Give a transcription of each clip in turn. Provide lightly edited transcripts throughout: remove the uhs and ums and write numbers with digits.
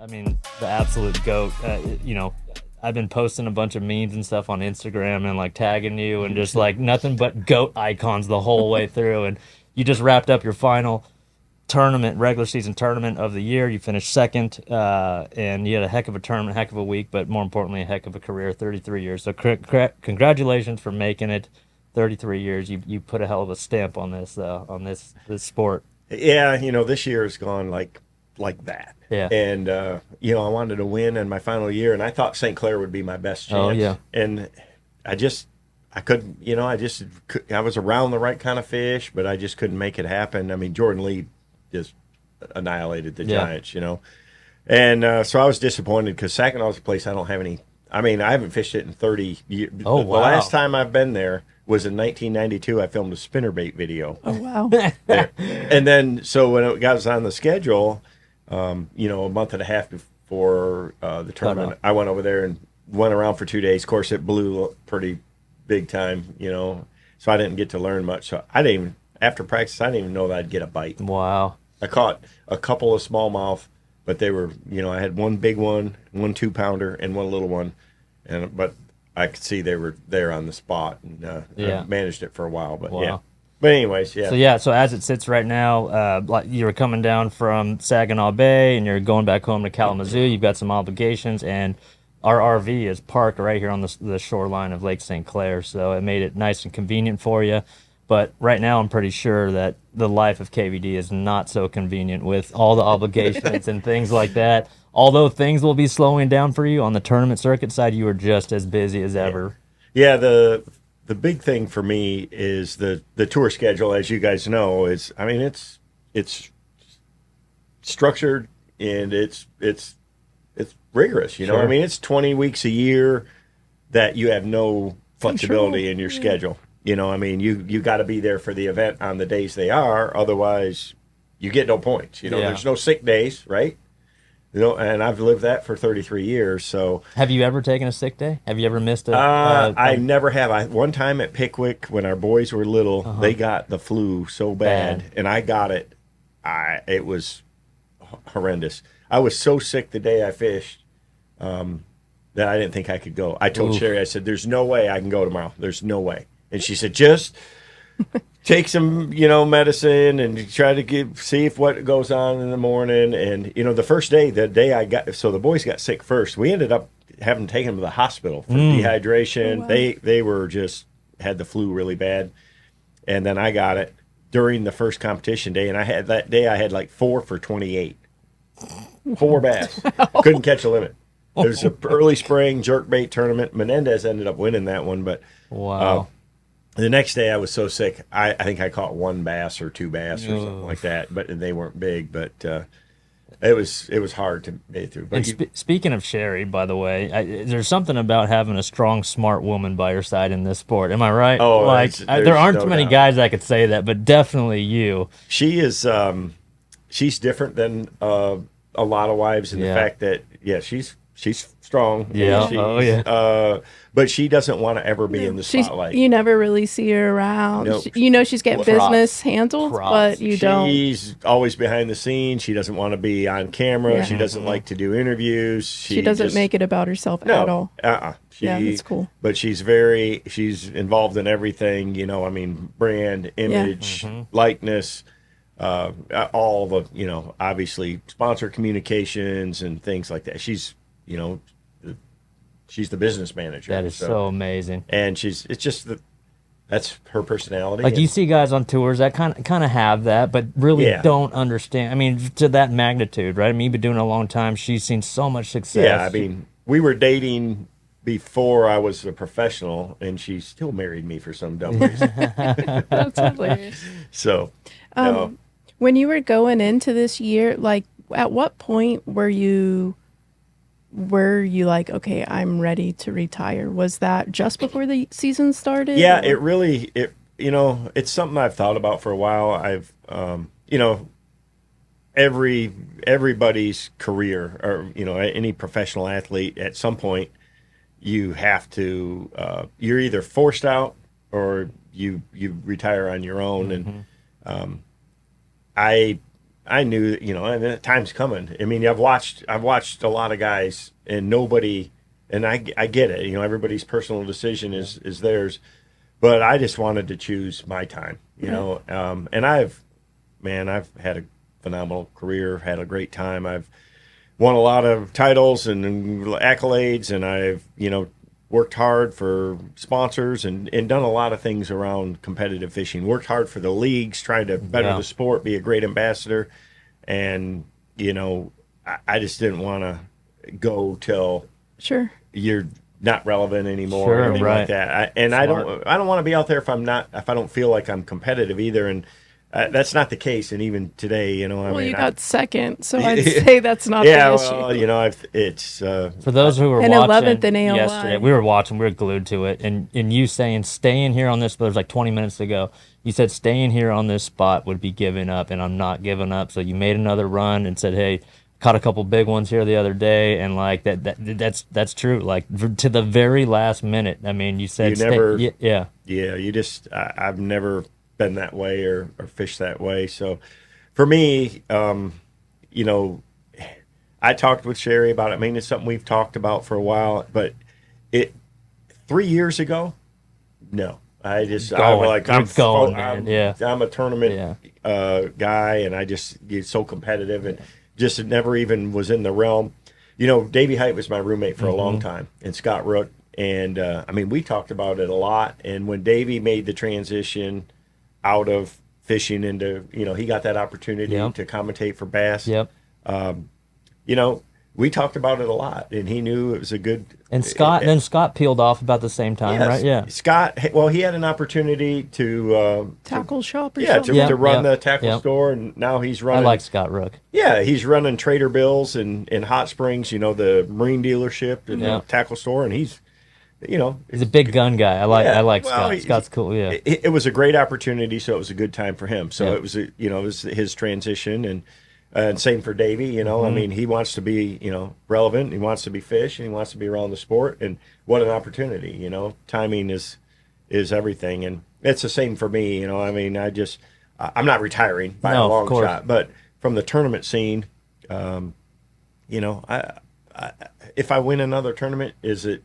I mean, the absolute GOAT. I've been posting a bunch of memes and stuff on Instagram and like tagging you and just like nothing but GOAT icons the whole way through. And you just wrapped up your final regular season tournament of the year. You finished second, and you had a heck of a tournament, heck of a week, but more importantly, a heck of a career, 33 years. So congratulations for making it 33 years. You put a hell of a stamp on this sport. Yeah, this year has gone like that. Yeah. And, I wanted to win in my final year, and I thought St. Clair would be my best chance. Oh, yeah. And I couldn't, I was around the right kind of fish, but I just couldn't make it happen. I mean, Jordan Lee just annihilated the Giants, And so I was disappointed because Saginaw's a place I don't have any. I mean, I haven't fished it in 30 years. Oh, wow. The last time I've been there was in 1992. I filmed a spinnerbait video. Oh, wow. There. And then, so when it got on the schedule, a month and a half before the tournament, I went over there and went around for 2 days. Of course, it blew pretty big time, so I didn't get to learn much. So after practice, I didn't even know that I'd get a bite. Wow. I caught a couple of smallmouth, but they were, I had one big one, 2-pounder, and one little one. But I could see they were there on the spot, and I managed it for a while. But yeah. But anyways, yeah. So as it sits right now, like you were coming down from Saginaw Bay and you're going back home to Kalamazoo. You've got some obligations, and our RV is parked right here on the shoreline of Lake St. Clair, so it made it nice and convenient for you. But right now, I'm pretty sure that the life of KVD is not so convenient with all the obligations and things like that. Although things will be slowing down for you on the tournament circuit side, you are just as busy as ever. Yeah, the big thing for me is the tour schedule, as you guys know, is, I mean, it's structured and it's rigorous, Sure. I mean, it's 20 weeks a year that you have no flexibility in your schedule. I mean, you got to be there for the event on the days they are, otherwise you get no points. There's no sick days, right? And I've lived that for 33 years. So, have you ever taken a sick day? Have you ever missed a? I never have. One time at Pickwick, when our boys were little, they got the flu so bad, and I got it. It was horrendous. I was so sick the day I fished that I didn't think I could go. I told Sherry, I said, "There's no way I can go tomorrow. There's no way." And she said, "Just take some, medicine and try to see if what goes on in the morning." And, the day I got, so the boys got sick first. We ended up having to take them to the hospital for dehydration. Oh, wow. They were just, had the flu really bad. And then I got it during the first competition day. And I had like 4 for 28. 4 bass. Couldn't catch a limit. It was an early spring jerkbait tournament. Menendez ended up winning that one, but Wow. The next day I was so sick, I think I caught 1 bass or 2 bass or something like that, but they weren't big. But it was hard to make through. But And speaking of Sherry, by the way, there's something about having a strong, smart woman by your side in this sport. Am I right? Oh, there aren't no too many doubt. guys that could say that, but definitely you. she is she's different than a lot of wives in the fact that she's strong. Yeah. She's, Oh, yeah. But she doesn't want to ever be in the spotlight. You never really see her around. Nope. She's getting Props. business handled, Props. but you don't. She's always behind the scenes. She doesn't want to be on camera. Yeah. She doesn't like to do interviews. She doesn't just, make it about herself no, at all. Yeah, that's cool. But she's involved in everything, I mean, brand, image, likeness, all the, obviously sponsor communications and things like that. She's the business manager. That is so amazing. And that's her personality. Like you see guys on tours that kind of have that, but really don't understand. I mean, to that magnitude, right? I mean, you've been doing it a long time. She's seen so much success. Yeah, I mean, we were dating before I was a professional, and she still married me for some dumb reason. That's hilarious. So, no. When you were going into this year, like, at what point were you like, okay, I'm ready to retire? Was that just before the season started? Yeah, or? it's something I've thought about for a while. I've, everybody's career, or any professional athlete, at some point you have to, you're either forced out or you retire on your own. And I I knew, and that time's coming. I mean, I've watched a lot of guys, and nobody, and I get it. Everybody's personal decision is theirs, but I just wanted to choose my time. And I've had a phenomenal career, had a great time. I've won a lot of titles and accolades, and I've worked hard for sponsors and done a lot of things around competitive fishing. Worked hard for the leagues, trying to better the sport, be a great ambassador. And, I just didn't want to go till you're not relevant anymore or anything like that. I don't want to be out there if I don't feel like I'm competitive either. And that's not the case. And even today, you got second, so I'd say that's not the issue. Well, it's for those who were and watching 11th in AOY. yesterday. We were watching. We were glued to it. And you saying staying here on this, but it was like 20 minutes ago. You said staying here on this spot would be giving up, and I'm not giving up. So you made another run and said, "Hey, caught a couple big ones here the other day," and like that's true. Like to the very last minute. I mean, you said You just I've never been that way or fished that way. So for me, I talked with Sherry about it. I mean, it's something we've talked about for a while, but 3 years ago, no. I'm a tournament guy, and I just get so competitive and just never even was in the realm. Davey Height was my roommate for a long time, and Scott Rook, and we talked about it a lot. And when Davey made the transition out of fishing into, he got that opportunity to commentate for bass. We talked about it a lot, and he knew it was a good. And Scott peeled off about the same time, right? Yeah. Scott, he had an opportunity to tackle shop or something. to run the tackle store, and now he's running. I like Scott Rook. Yeah, he's running Trader Bill's in Hot Springs, the marine dealership and the tackle store, and he's a big gun guy. I like Scott. Scott's cool. Yeah. It was a great opportunity, so it was a good time for him. So it was it was his transition, and same for Davey. I mean, he wants to be relevant. He wants to be fish, and he wants to be around the sport. And what an opportunity! Timing is everything, and it's the same for me. I mean, I'm not retiring by a long shot, but from the tournament scene, if I win another tournament, is it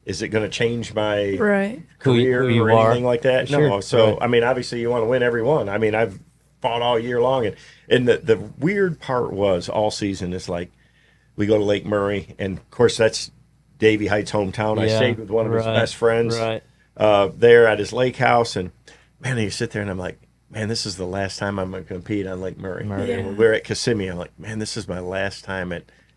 going to change my career who you or are? anything like that? Sure. No. So, I mean, obviously you want to win every one. I mean, I've fought all year long. And the weird part was all season is like we go to Lake Murray, and, of course, that's Davey Height's hometown. I stayed with one of his best friends there at his lake house. And, man, you sit there, and I'm like, man, this is the last time I'm going to compete on Lake Murray. And when we're at Kissimmee, I'm like, man, this is my last time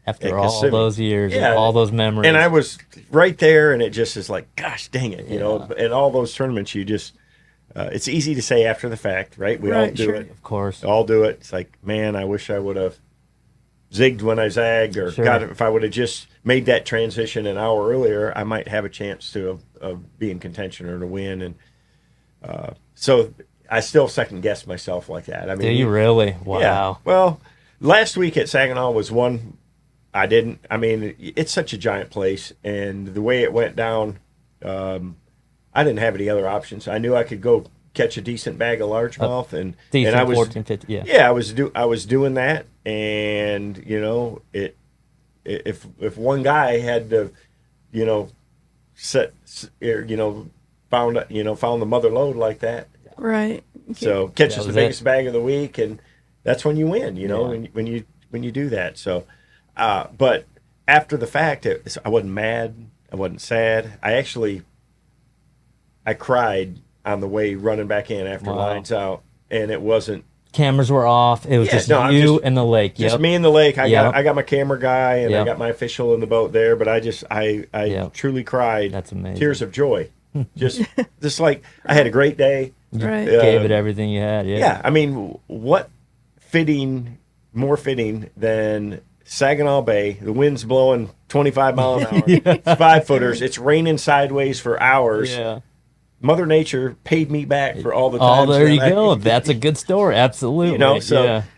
after all those years and all those memories. And I was right there, and it just is like, gosh dang it, and all those tournaments, you just, it's easy to say after the fact, right? We all do it. Of course. All do it. It's like, man, I wish I would have zigged when I zagged, or if I would have just made that transition an hour earlier, I might have a chance to be in contention or to win. And so I still second guess myself like that. I mean, do you really? Wow. Yeah. Well, last week at Saginaw was one I didn't. I mean, it's such a giant place, and the way it went down, I didn't have any other options. I knew I could go catch a decent bag of largemouth, and I was 14, 15, I was doing that, and if one guy had to, found the mother lode like that, right? So catches the biggest bag of the week, and that's when you win. When you do that. So. But after the fact, I wasn't mad. I wasn't sad. I cried on the way running back in after lines out, and it wasn't. Cameras were off. It was just and the lake. Just me and the lake. I got my camera guy, and I got my official in the boat there. But I truly cried. That's amazing. Tears of joy. just like I had a great day. Right. Gave it everything you had. Yeah. I mean, what more fitting than Saginaw Bay, the wind's blowing 25 miles an hour, it's 5-footers, it's raining sideways for hours. Yeah. Mother Nature paid me back for all the times. Oh, there you go. That's a good story. Absolutely.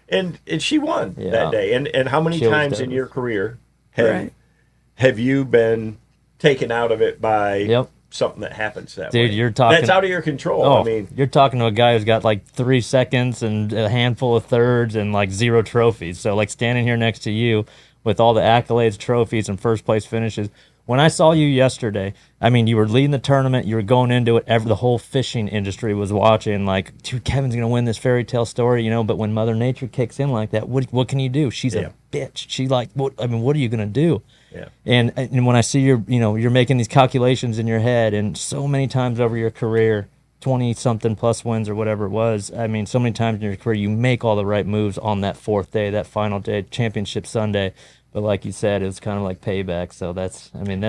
And she won that day. And how many times in your career have you been taken out of it by something that happens that way. Dude, you're talking. That's out of your control. Oh, I mean, you're talking to a guy who's got like 3 seconds and a handful of thirds and like 0 trophies. So like standing here next to you with all the accolades, trophies, and first place finishes. When I saw you yesterday, I mean, you were leading the tournament. You were going into it. The whole fishing industry was watching. Like, dude, Kevin's gonna win this fairy tale story, you know. But when Mother Nature kicks in like that, what can you do? She's a bitch. She like, what? I mean, what are you gonna do? Yeah. And when I see you're making these calculations in your head, and so many times over your career, 20-something plus wins or whatever it was. I mean, so many times in your career, you make all the right moves on that 4th day, that final day, championship Sunday. But like you said, it was kind of like payback. So that's pretty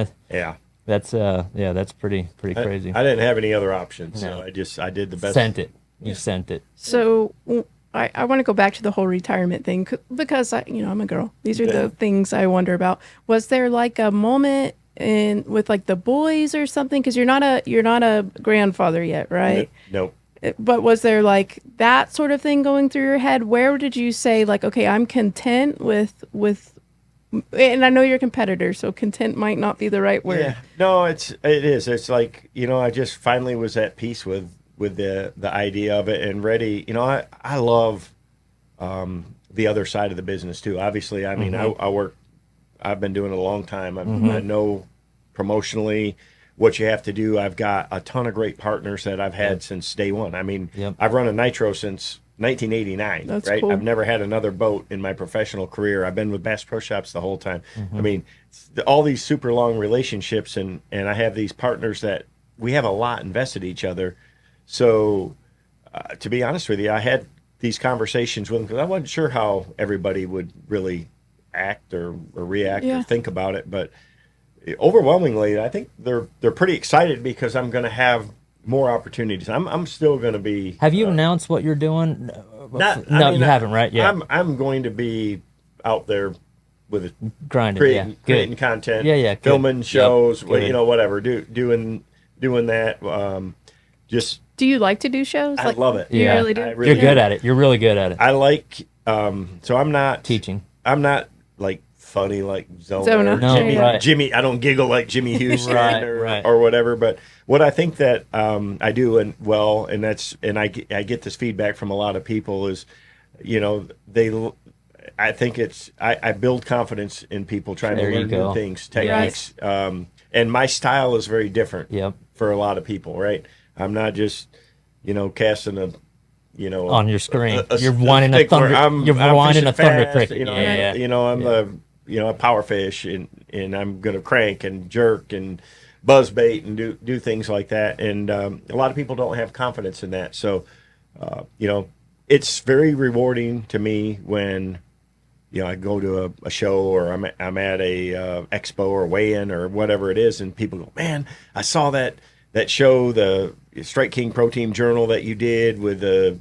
crazy. I didn't have any other options, No. so I did the best. Sent it. You sent it. So I want to go back to the whole retirement thing because I'm a girl. These are the things I wonder about. Was there like a moment with like the boys or something? Because you're not a grandfather yet, right? Nope. But was there like that sort of thing going through your head? Where did you say like, okay, I'm content with, and I know you're a competitor, so content might not be the right word. Yeah. No, it is. It's like, I just finally was at peace with the idea of it and ready. I love the other side of the business too. Obviously, I mean, I've been doing it a long time. I know promotionally what you have to do. I've got a ton of great partners that I've had since day one. I mean, I've run a nitro since 1989. That's right? cool. I've never had another boat in my professional career. I've been with Bass Pro Shops the whole time. I mean, all these super long relationships, and I have these partners that we have a lot invested in each other. So, to be honest with you, I had these conversations with them because I wasn't sure how everybody would really act or react or think about it. But overwhelmingly, I think they're pretty excited because I'm going to have more opportunities. I'm still going to be. Have you announced what you're doing? You haven't, right? Yeah. I'm going to be out there with grinding, creating content, good. filming shows, Good. whatever, doing that. Just. Do you like to do shows? I love it. You really do? You're good at it. You're really good at it. I like. So I'm not teaching. I'm not like funny like Zona. No, Jimmy. I don't giggle like Jimmy Houston right. or whatever. But what I think that I do and I get this feedback from a lot of people is, I think I build confidence in people trying to learn new things, techniques. Right. And my style is very different for a lot of people, right? I'm not just, casting on your screen. You're winding a thunder. You're winding a thunder cricket. I'm a power fish, and I'm gonna crank and jerk and buzz bait and do things like that. And a lot of people don't have confidence in that. So, it's very rewarding to me when I go to a show or I'm at a expo or weigh-in or whatever it is, and people go, "Man, I saw that show, the Strike King Pro Team Journal that you did with the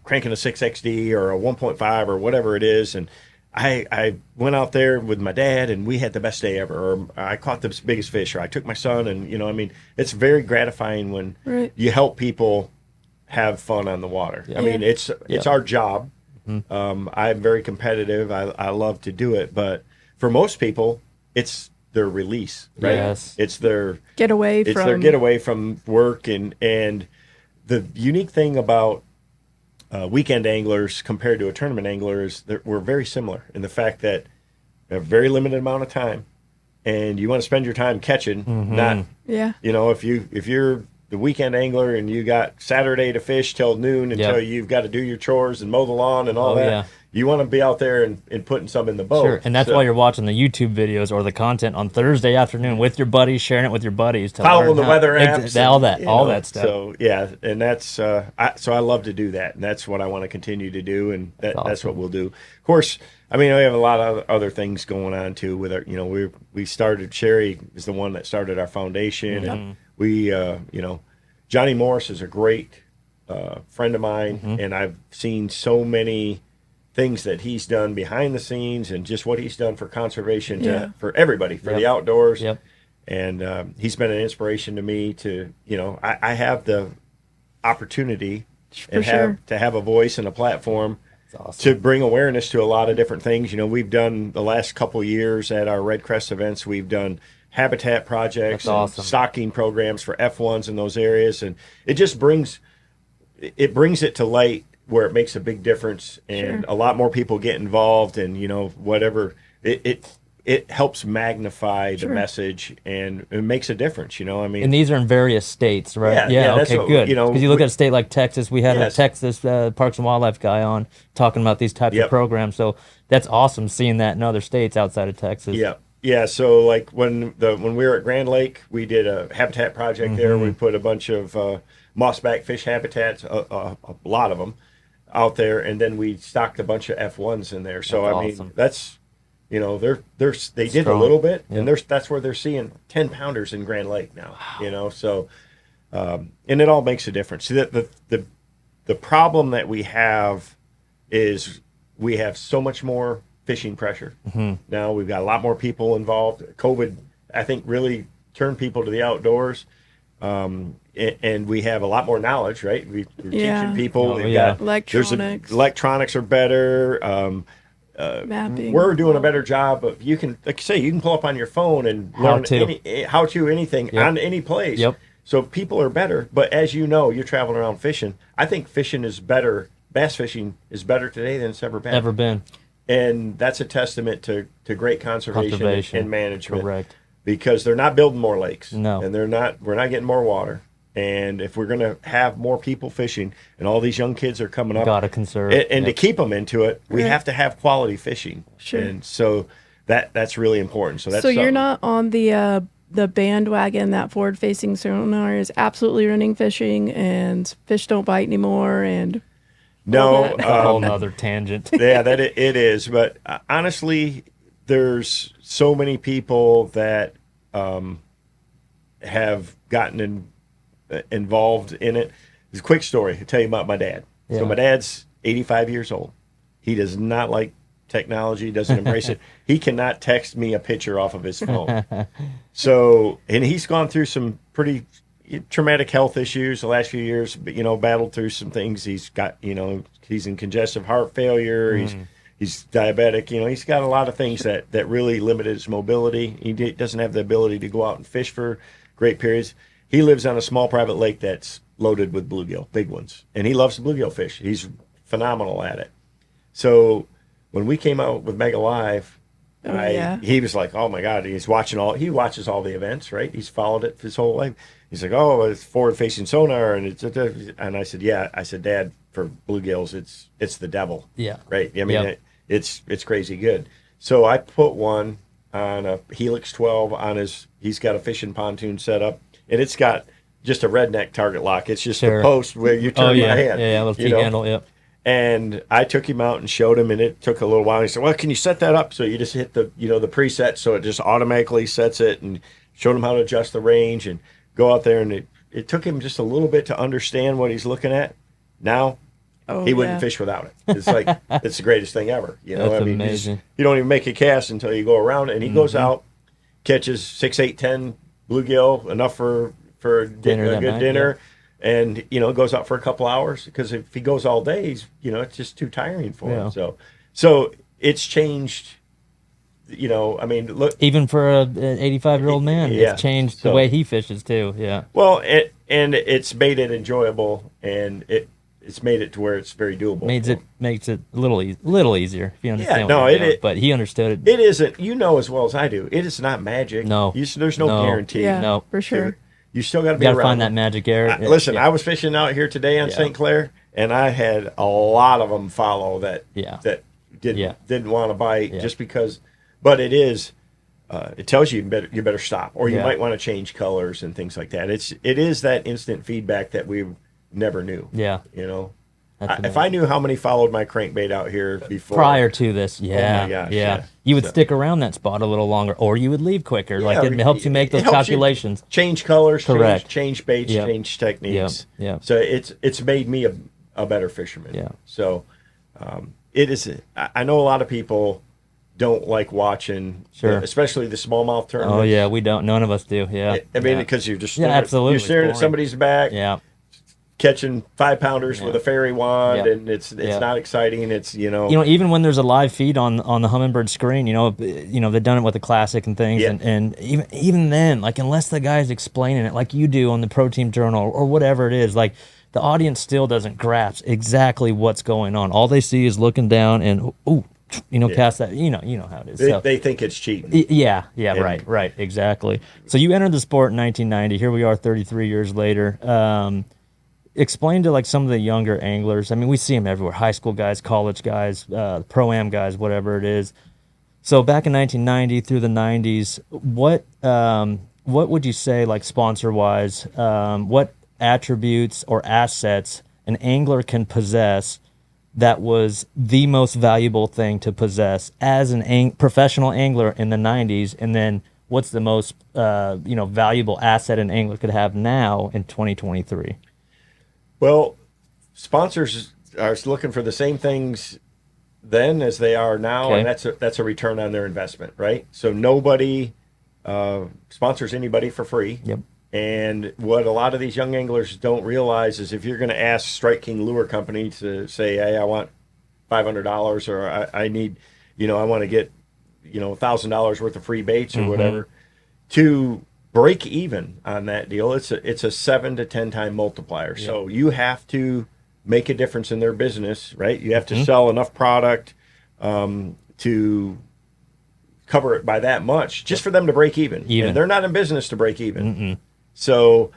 cranking a 6XD or a 1.5 or whatever it is, and I went out there with my dad and we had the best day ever, or I caught the biggest fish, or I took my son, and it's very gratifying when you help people have fun on the water. I mean, it's our job. I'm very competitive. I love to do it, but for most people, it's their release, right? Yes. It's their getaway from work, and the unique thing about weekend anglers compared to a tournament angler is that we're very similar in the fact that we have a very limited amount of time, and you want to spend your time catching, not if you're the weekend angler and you got Saturday to fish till noon until you've got to do your chores and mow the lawn and all that. Yeah. You want to be out there and putting some in the boat. Sure, and that's why you're watching the YouTube videos or the content on Thursday afternoon with your buddies, sharing it with your buddies. Following the weather apps. All that stuff. So, and that's, so I love to do that, and that's what I want to continue to do, and that's what we'll do. Of course, I mean, we have a lot of other things going on, too, with our, we started, Sherry is the one that started our foundation, and we, Johnny Morris is a great friend of mine, and I've seen so many things that he's done behind the scenes and just what he's done for conservation for everybody, for the outdoors. And he's been an inspiration to me to, I have the opportunity to have a voice and a platform to bring awareness to a lot of different things. We've done the last couple years at our Red Crest events, we've done habitat projects, That's awesome. and stocking programs for F1s in those areas, and it just brings it to light where it makes a big difference, and a lot more people get involved, and whatever it helps magnify the message, and it makes a difference. I mean, And these are in various states, right? Yeah, that's okay, what, good. Because you look at a state like Texas, we had Yes. a Texas Parks and Wildlife guy on talking about these types Yep. of programs. So that's awesome seeing that in other states outside of Texas. Yeah. So like when we were at Grand Lake, we did a habitat project there. We put a bunch of mossback fish habitats, a lot of them, out there, and then we stocked a bunch of F1s in there. So That's I mean, awesome. that's they did a Strong. little bit, Yep. and that's where they're seeing 10-pounders in Grand Lake now. So and it all makes a difference. See, the problem that we have is we have so much more fishing pressure. Now we've got a lot more people involved. COVID, I think, really turned people to the outdoors. And we have a lot more knowledge, right? We're teaching people. Oh, We've yeah. got Electronics are better. mapping. We're doing a better job of, you can, like you say, you can pull up on your phone and learn how to anything on any place. Yep. So people are better. But as you know, you're traveling around fishing. I think fishing is better. Bass fishing is better today than it's ever been. Ever been. And that's a testament to great conservation and management. Correct. Because they're not building more lakes. No. And we're not getting more water. And if we're going to have more people fishing, and all these young kids are coming up, Gotta conserve. and to keep them into it, we have to have quality fishing. Sure. And so that's really important. So So you're something. not on the bandwagon that forward-facing sonar is absolutely running fishing and fish don't bite anymore and No, that. A whole nother tangent. yeah, that it is. But honestly, there's so many people that have gotten involved in it. It's a quick story. I'll tell you about my dad. Yeah. So my dad's 85 years old. He does not like technology, doesn't embrace it. He cannot text me a picture off of his phone. So, and he's gone through some pretty traumatic health issues the last few years, but battled through some things. He's got, he's in congestive heart failure. He's diabetic. He's got a lot of things that really limited his mobility. He doesn't have the ability to go out and fish for great periods. He lives on a small private lake that's loaded with bluegill, big ones, and he loves the bluegill fish. He's phenomenal at it. So when we came out with Mega Live, he was like, "Oh my God!" He watches all the events, right? He's followed it his whole life. He's like, "Oh, it's forward-facing sonar," and I said, "Yeah." I said, "Dad, for bluegills, it's the devil." Yeah. Right. I mean, it's crazy good. So I put one on a Helix 12 on his. He's got a fishing pontoon set up, and it's got just a redneck target lock. It's just the post where you turn my hand. Yeah, little T handle. Yep. And I took him out and showed him, and it took a little while. He said, "Well, can you set that up?" So you just hit the the preset, so it just automatically sets it, and showed him how to adjust the range and go out there. And it took him just a little bit to understand what he's looking at. Now he wouldn't fish without it. It's like it's the greatest thing ever. That's amazing. You don't even make a cast until you go around it. And he goes out, catches 6, 8, 10 bluegill, enough for a good dinner. And goes out for a couple hours, because if he goes all day, he's it's just too tiring for him. So it's changed. I mean, look, Even for an 85-year-old man, it's changed the way he fishes too. Yeah. Well, and it's made it enjoyable, and it's made it to where it's very doable. Makes it a little easier if you understand. Yeah, what you're doing. But he understood it. It isn't. As well as I do. It is not magic. No. There's no guarantee. Yeah, No. for sure. You still got to be You got to around. find that magic area. Listen, I was fishing out here today on St. Clair, and I had a lot of them follow that didn't want to bite just because. But it is, it tells you you better stop, or you might want to change colors and things like that. It is that instant feedback that we never knew. Yeah. If I knew how many followed my crankbait out here before Prior to this, Oh my gosh, you would stick around that spot a little longer, or you would leave quicker. It helps you make those it helps you calculations. change colors, Correct. change baits, change techniques. Yep. So it's made me a better fisherman. Yeah. So it is. I know a lot of people don't like watching, especially the smallmouth tournaments. Oh yeah, we don't. None of us do. Yeah. I mean, because you're just absolutely you're staring at boring. somebody's back. Yeah. catching 5-pounders with a fairy wand, Yep. and it's Yep. not exciting. It's Even when there's a live feed on the Humminbird screen, they've done it with the Classic and things, Yeah. and even then, like, unless the guy's explaining it like you do on the Pro Team Journal or whatever it is, like, the audience still doesn't grasp exactly what's going on. All they see is looking down and cast that. You know how it is. they think it's cheating. Yeah, right, exactly. So you entered the sport in 1990. Here we are, 33 years later. Explain to like some of the younger anglers. I mean, we see them everywhere: high school guys, college guys, pro-am guys, whatever it is. So back in 1990 through the 90s, what would you say, like sponsor-wise, what attributes or assets an angler can possess that was the most valuable thing to possess as an professional angler in the 90s, and then what's the most valuable asset an angler could have now in 2023? Well, sponsors are looking for the same things then as they are now, Okay. and that's a return on their investment, right? So nobody sponsors anybody for free. Yep. And what a lot of these young anglers don't realize is if you're going to ask Strike King Lure Company to say, hey, I want $500, or I need, I want to get, $1,000 worth of free baits or whatever, to break even on that deal, it's a 7 to 10 time multiplier. Yep. So you have to make a difference in their business, right? You have to sell enough product to cover it by that much, just for them to break even. And they're not in business to break even. So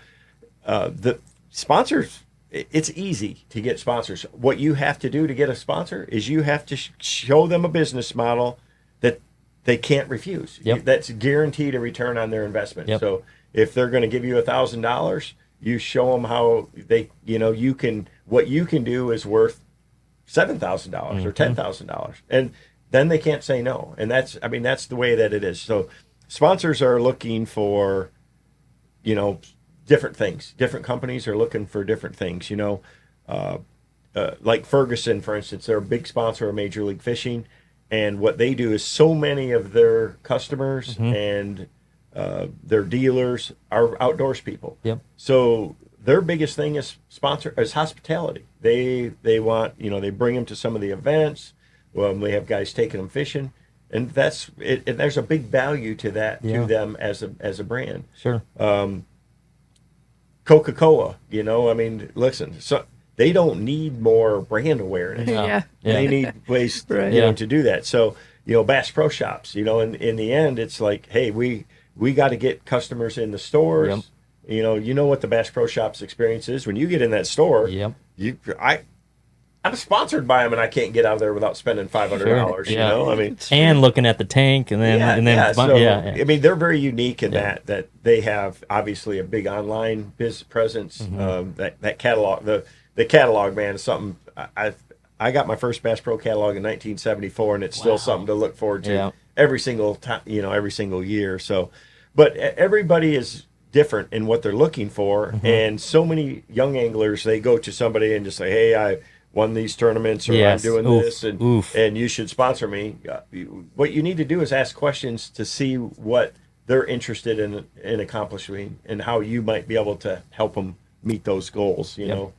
the sponsors, it's easy to get sponsors. What you have to do to get a sponsor is you have to show them a business model that they can't refuse. Yep. That's guaranteed a return on their investment. Yep. So if they're going to give you $1,000, you show them how they, what you can do is worth $7,000 or $10,000, and then they can't say no. And that's the way that it is. So sponsors are looking for, different things. Different companies are looking for different things. Like Ferguson, for instance, they're a big sponsor of Major League Fishing, and what they do is so many of their customers and their dealers are outdoors people. Yep. So their biggest thing is hospitality. They want, they bring them to some of the events. Well, we have guys taking them fishing, and that's it. And there's a big value to that to them as a brand. Sure. Coca-Cola, listen, so they don't need more brand awareness. Yeah. They need ways to do that. So, Bass Pro Shops, in the end, it's like, hey, we got to get customers in the stores. Yep. You know what the Bass Pro Shops experience is when you get in that store. Yep. I'm sponsored by them, and I can't get out of there without spending $500. Sure. And looking at the tank, and then So, yeah. they're very unique in that they have obviously a big online business presence. That catalog, the catalog, man, is something. I got my first Bass Pro catalog in 1974, and it's still something to look forward to every single time, every single year. So, but everybody is different in what they're looking for, and so many young anglers, they go to somebody and just say, hey, I won these tournaments, or I'm doing this, and you should sponsor me. What you need to do is ask questions to see what they're interested in accomplishing, and how you might be able to help them meet those goals. You know,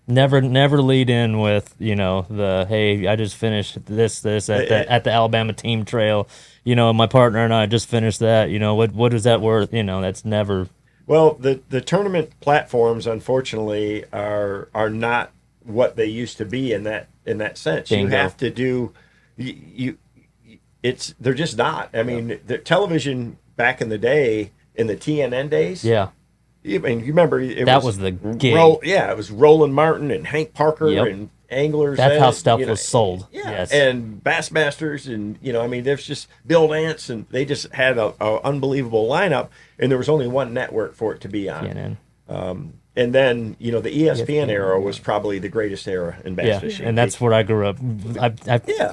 never lead in with the hey, I just finished this at the Alabama team trail. My partner and I just finished that. What is that worth? That's never. Well, the tournament platforms, unfortunately, are not what they used to be in that sense. Bingo. You have to do they're just not. I mean, the television back in the day, in the TNN days. Yeah. I mean, you remember that was the gig. It was Roland Martin and Hank Parker and anglers. That's how stuff was sold. Yeah, yes. And Bassmasters, and there's just Bill Dance, and they just had a unbelievable lineup, and there was only one network for it to be on. TNN. And then the ESPN era was probably the greatest era in bass fishing. And that's where I grew up. I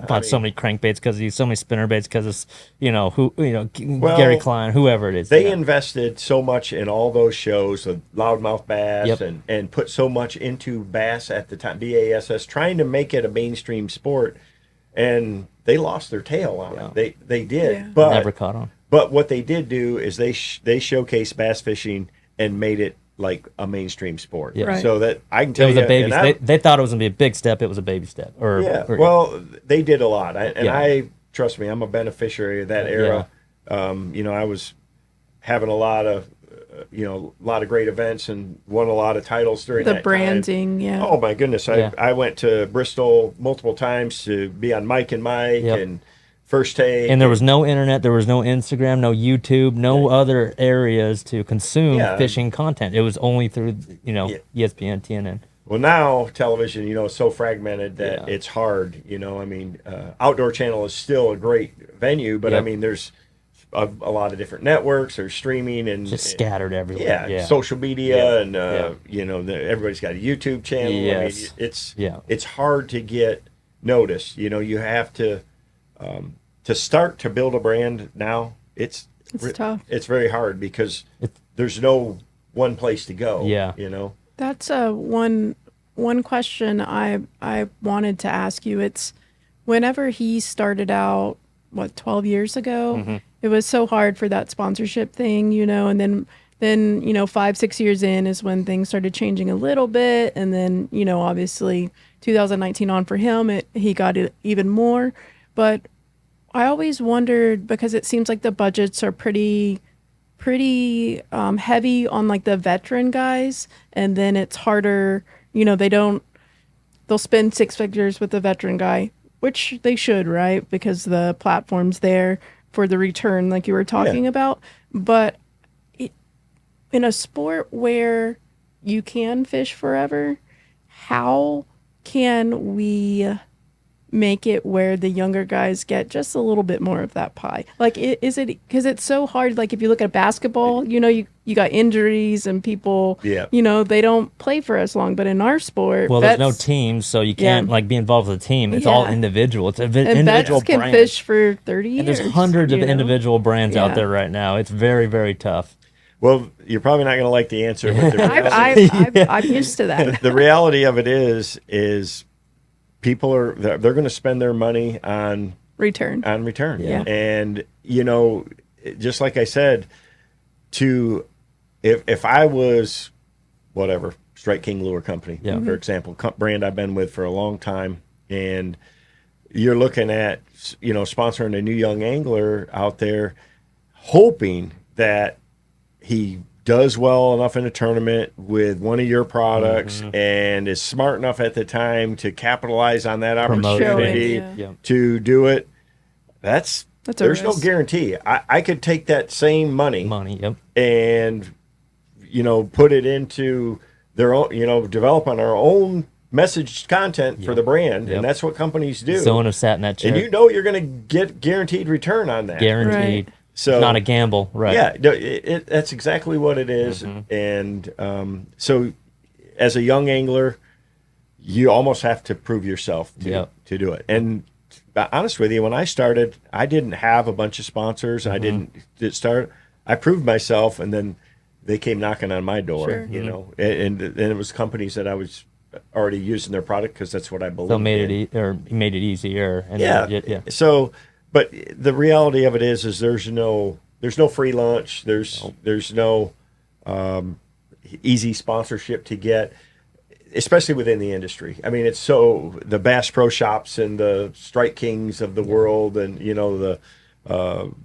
bought so many crankbaits because of so many spinnerbaits because it's Gary Klein, whoever it is. They invested so much in all those shows, the Loudmouth Bass, Yep. and put so much into bass at the time, BASS, trying to make it a mainstream sport, and they lost their tail on it. They did, but never caught on. But what they did do is they showcased bass fishing and made it like a mainstream sport. Yeah. Right. So that I can It tell was you, a baby. and They thought it was gonna be a big step. It was a baby step. well, they did a lot. Yeah. I trust me, I'm a beneficiary of that era. I was having a lot of great events and won a lot of titles during The that branding, time. yeah. Oh my goodness, Yeah. I went to Bristol multiple times to be on Mike and Mike Yep. and First Take. And there was no internet, there was no Instagram, no YouTube, no other areas to consume fishing content. It was only through, ESPN, TNN. Well, now television, is so fragmented that it's hard. Outdoor Channel is still a great venue, but Yep. I mean, there's a lot of different networks or streaming and Just scattered everywhere. yeah, social media Yeah. and everybody's got a YouTube channel. Yes. I mean, it's hard to get noticed. You have to start to build a brand now. It's tough. It's very hard because there's no one place to go. Yeah. That's one question I wanted to ask you. It's whenever he started out, 12 years ago, it was so hard for that sponsorship thing, and then 5-6 years in is when things started changing a little bit, and then obviously 2019 on for him, he got it even more. But I always wondered, because it seems like the budgets are pretty heavy on like the veteran guys, and then it's harder, they'll spend 6 figures with the veteran guy, which they should, right? Because the platform's there for the return, like you were talking about. But in a sport where you can fish forever, how can we make it where the younger guys get just a little bit more of that pie? Like, is it because it's so hard? Like, if you look at basketball, you got injuries and people, they don't play for as long. But in our sport, Well, there's no teams, so you can't be involved with a team. It's all individual. It's an and individual vets can brand. fish for 30 years. And there's hundreds of individual brands out there right now. It's very, very tough. Well, you're probably not going to like the answer, but the reality, I'm used to that. the reality of it is people they're going to spend their money on Return. Yeah. And just like I said, if I was Strike King Lure Company, for example, brand I've been with for a long time, and you're looking at sponsoring a new young angler out there, hoping that he does well enough in a tournament with one of your products and is smart enough at the time to capitalize on that opportunity to do it. That's there's no guarantee. I could take that same money and put it into their own, develop on our own messaged content for the brand, and that's what companies do. Someone have sat in that chair. And you're going to get guaranteed return on that. Guaranteed. Right. So it's not a gamble, right? Yeah, that's exactly what it is. And so as a young angler, you almost have to prove yourself to do it. And to be honest with you, when I started, I didn't have a bunch of sponsors. I didn't start. I proved myself, and then they came knocking on my door, and it was companies that I was already using their product because that's what I believed. So made it easier. And So, but the reality of it is there's no free lunch. There's no easy sponsorship to get, especially within the industry. I mean, it's the Bass Pro Shops and the Strike Kings of the world, and the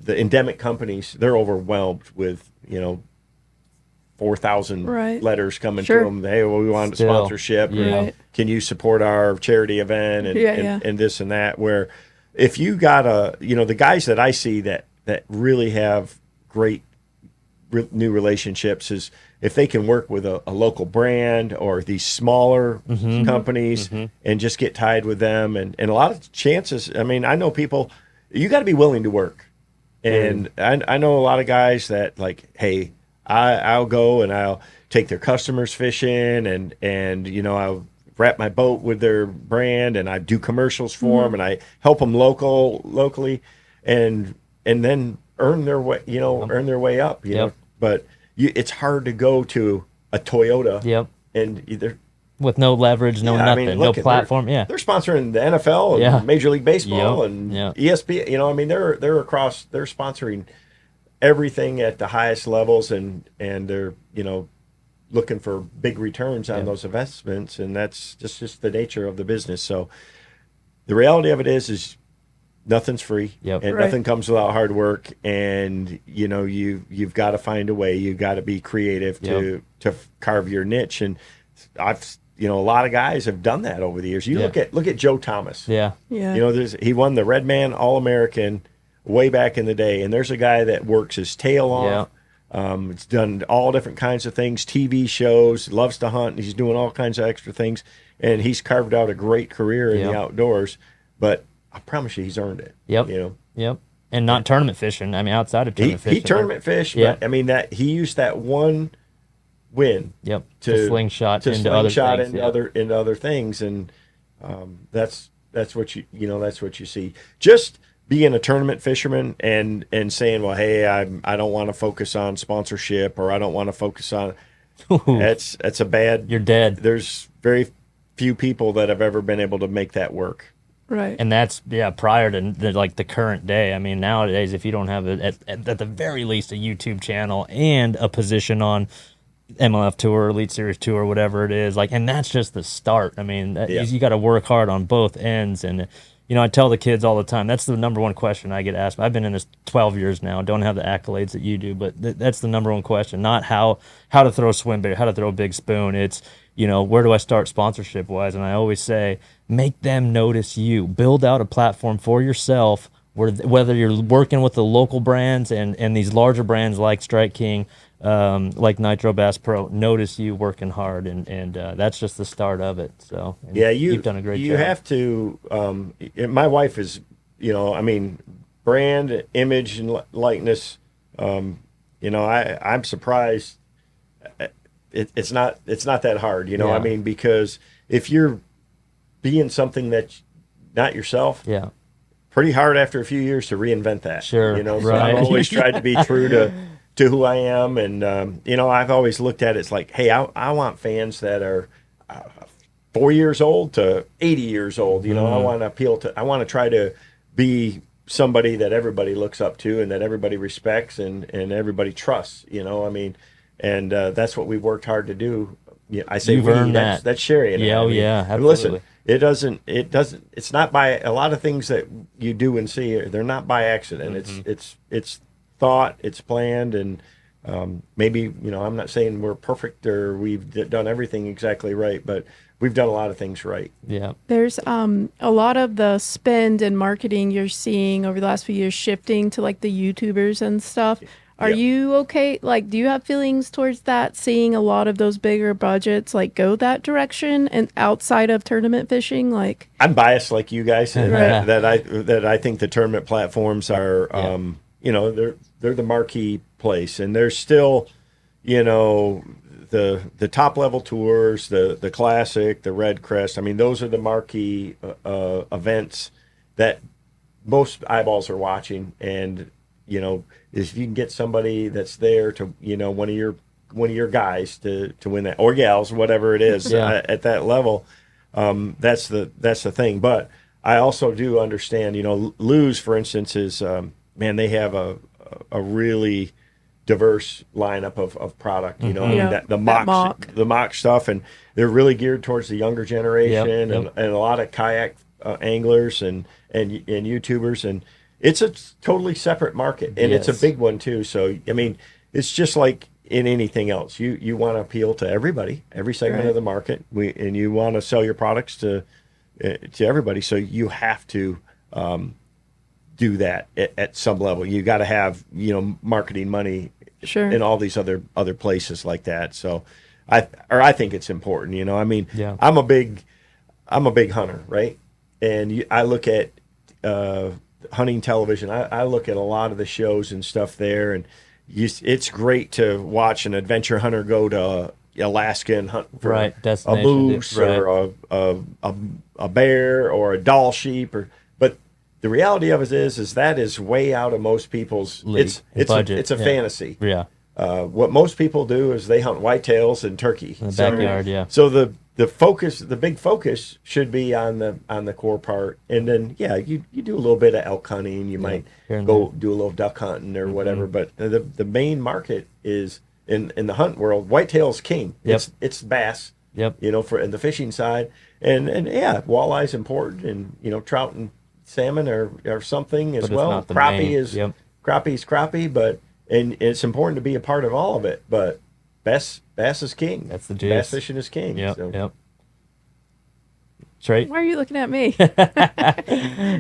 endemic companies, they're overwhelmed with 4,000 letters coming to them. Hey, we want a sponsorship. Can you support our charity event and this and that? Where if you got the guys that I see that really have great new relationships is if they can work with a local brand or these smaller companies and just get tied with them. And a lot of chances, I mean, I know people, you got to be willing to work. And I know a lot of guys that hey, I'll go and I'll take their customers fishing and I'll wrap my boat with their brand and I do commercials for them and I help them locally and then earn their way up, you know. But it's hard to go to a Toyota and either with no leverage, no nothing, no platform. They're sponsoring the NFL and Major League Baseball and ESPN. I mean, they're across. They're sponsoring everything at the highest levels, and they're looking for big returns on those investments, and that's just the nature of the business. So the reality of it is nothing's free, and nothing comes without hard work. And you've got to find a way. You've got to be creative to carve your niche. And a lot of guys have done that over the years. You look at Joe Thomas. Yeah. He won the Red Man All-American way back in the day, and there's a guy that works his tail off. It's done all different kinds of things, TV shows, loves to hunt. He's doing all kinds of extra things, and he's carved out a great career in the outdoors. But I promise you, he's earned it. Yep. And not tournament fishing. I mean, outside of tournament fishing. He tournament fished, but I mean that he used that one win. To slingshot into other things, and that's what that's what you see. Just being a tournament fisherman and saying, well, hey, I don't want to focus on sponsorship, or I don't want to focus on that's a bad. You're dead. There's very few people that have ever been able to make that work. Right. And that's prior to the current day. I mean, nowadays, if you don't have at the very least a YouTube channel and a position on MLF Tour, Elite Series Tour, whatever it is, and that's just the start. I mean, you got to work hard on both ends. And I tell the kids all the time, that's the number one question I get asked. I've been in this 12 years now. Don't have the accolades that you do, but that's the number one question. Not how to throw a swim bait, how to throw a big spoon. It's where do I start sponsorship wise? And I always say, make them notice you. Build out a platform for yourself, whether you're working with the local brands and these larger brands like Strike King, like Nitro Bass Pro, notice you working hard, and that's just the start of it. So you've done a great job. You have to. My wife is, brand, image, and likeness. I'm surprised. It's not that hard, I mean, because if you're being something that's not yourself, pretty hard after a few years to reinvent that. Sure, So I've always tried to be true to who I am, and I've always looked at it as like, hey, I want fans that are 4 years old to 80 years old. I want to I want to try to be somebody that everybody looks up to and that everybody respects and everybody trusts. And that's what we've worked hard to do. I say You've earned that. That's Sherry. Absolutely. And listen, it's not by a lot of things that you do and see. They're not by accident. It's thought, it's planned, and maybe I'm not saying we're perfect or we've done everything exactly right, but we've done a lot of things right. There's a lot of the spend and marketing you're seeing over the last few years shifting to the YouTubers and stuff. Are you okay? Do you have feelings towards that, seeing a lot of those bigger budgets go that direction and outside of tournament fishing? I'm biased like you guys, that I think the tournament platforms are they're the marquee place, and there's still the top level tours, the Classic, the Red Crest. I mean, those are the marquee events that most eyeballs are watching, and if you can get somebody that's there to one of your guys to win that, or gals, whatever it is, at that level, that's the thing. But I also do understand, Lou's, for instance, is they have a really diverse lineup of product. The mock stuff, and they're really geared towards the younger generation, and a lot of kayak anglers and YouTubers, and it's a totally separate market, and it's a big one too. So I mean, it's just like in anything else. You want to appeal to everybody, every segment of the market, and you want to sell your products to everybody. So you have to do that at some level. You got to have marketing money in all these other places like that. So I think it's important. I mean, I'm a big hunter, right? And I look at hunting television. I look at a lot of the shows and stuff there, and it's great to watch an adventure hunter go to Alaska and hunt for a moose or a bear or a doll sheep, but the reality of it is that is way out of most people's budget. It's a fantasy. What most people do is they hunt whitetails and turkey in the backyard. So the big focus should be on the core part, and then you do a little bit of elk hunting. You might go do a little duck hunting or whatever, but the main market is in the hunt world, whitetail's king. Yep. It's bass. Yep. You know, for in the fishing side, and yeah, walleye's important, and you know, trout and salmon are something as But it's well. not the Crappie main. is Yep. crappie's crappie, but and it's important to be a part of all of it. But bass is king. That's the Bass juice. fishing is king. Yep. So. Yep. Straight. Why are you looking at me?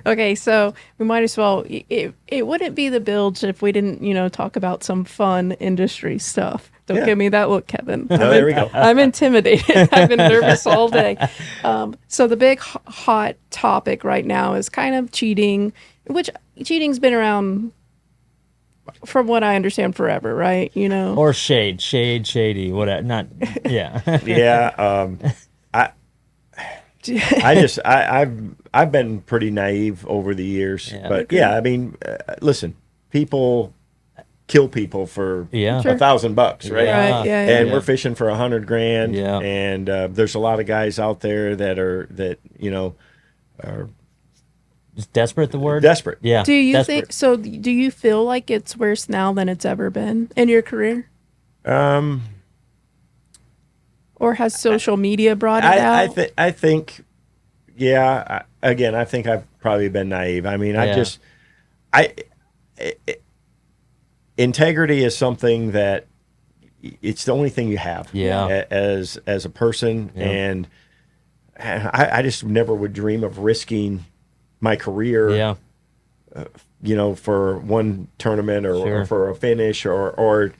Okay, so we might as well. It wouldn't be the Bilge if we didn't, talk about some fun industry stuff. Don't Yeah. give me that look, Kevin. No, there we go. I'm intimidated. I've been nervous all day. So the big hot topic right now is kind of cheating, which cheating's been around, from what I understand, forever, right? Or shady, whatever. Not, yeah. Yeah. I've been pretty naive over the years, Yeah. but yeah, I mean, listen, people kill people for Yeah. Sure. $1,000, right? Yeah. Right, yeah, And yeah. we're fishing for $100,000, Yeah. and there's a lot of guys out there that are Is desperate the word? desperate. Yeah. Do you desperate. think so? Do you feel like it's worse now than it's ever been in your career, or has social media brought it out? I think, yeah. Again, I think I've probably been naive. I mean, Yeah. Integrity is something that it's the only thing you have. Yeah. As a person, Yeah. and I just never would dream of risking my career. Yeah. For one tournament or Sure. for a finish or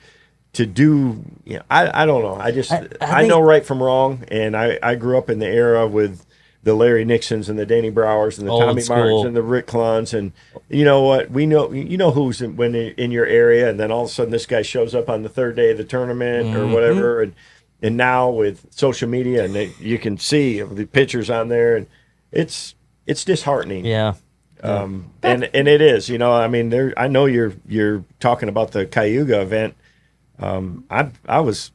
to do, I don't know. I think- know right from wrong. And I grew up in the era with the Larry Nixons and the Danny Browers and the Old Tommy school. Martins and the Rick Cluns. And you know what? Who's in your area. And then all of a sudden this guy shows up on the third day of the tournament or whatever. And now with social media and you can see the pictures on there, and it's disheartening. Yeah. And it is, I mean, I know you're talking about the Cayuga event. I was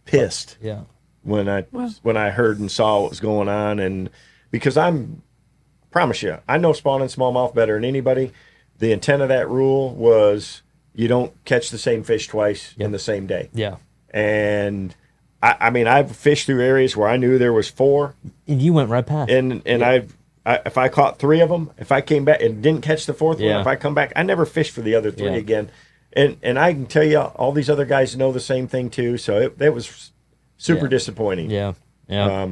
pissed Yeah. when I heard and saw what was going on, and because promise you, I know spawning smallmouth better than anybody. The intent of that rule was you don't catch the same fish twice in the same day. Yeah. And I mean, I've fished through areas where I knew there was 4, And you went right past. and if I caught 3 of them, if I came back and didn't catch the 4th Yeah. one, if I come back, I never fished for the other 3 Yeah. again. And I can tell you, all these other guys know the same thing too. So it was super Yeah. disappointing. Yeah. Yeah.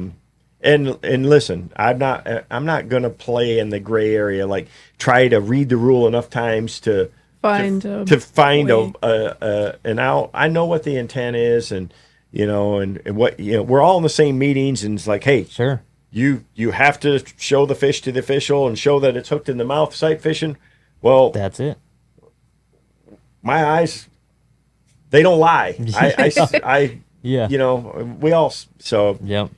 And listen, I'm not gonna play in the gray area. Like try to read the rule enough times to find find way. an out. I know what the intent is, and what we're all in the same meetings, and it's like, hey, Sure. you have to show the fish to the official and show that it's hooked in the mouth sight fishing. Well, That's it. my eyes, they don't lie. I Yeah. we all, so Yep.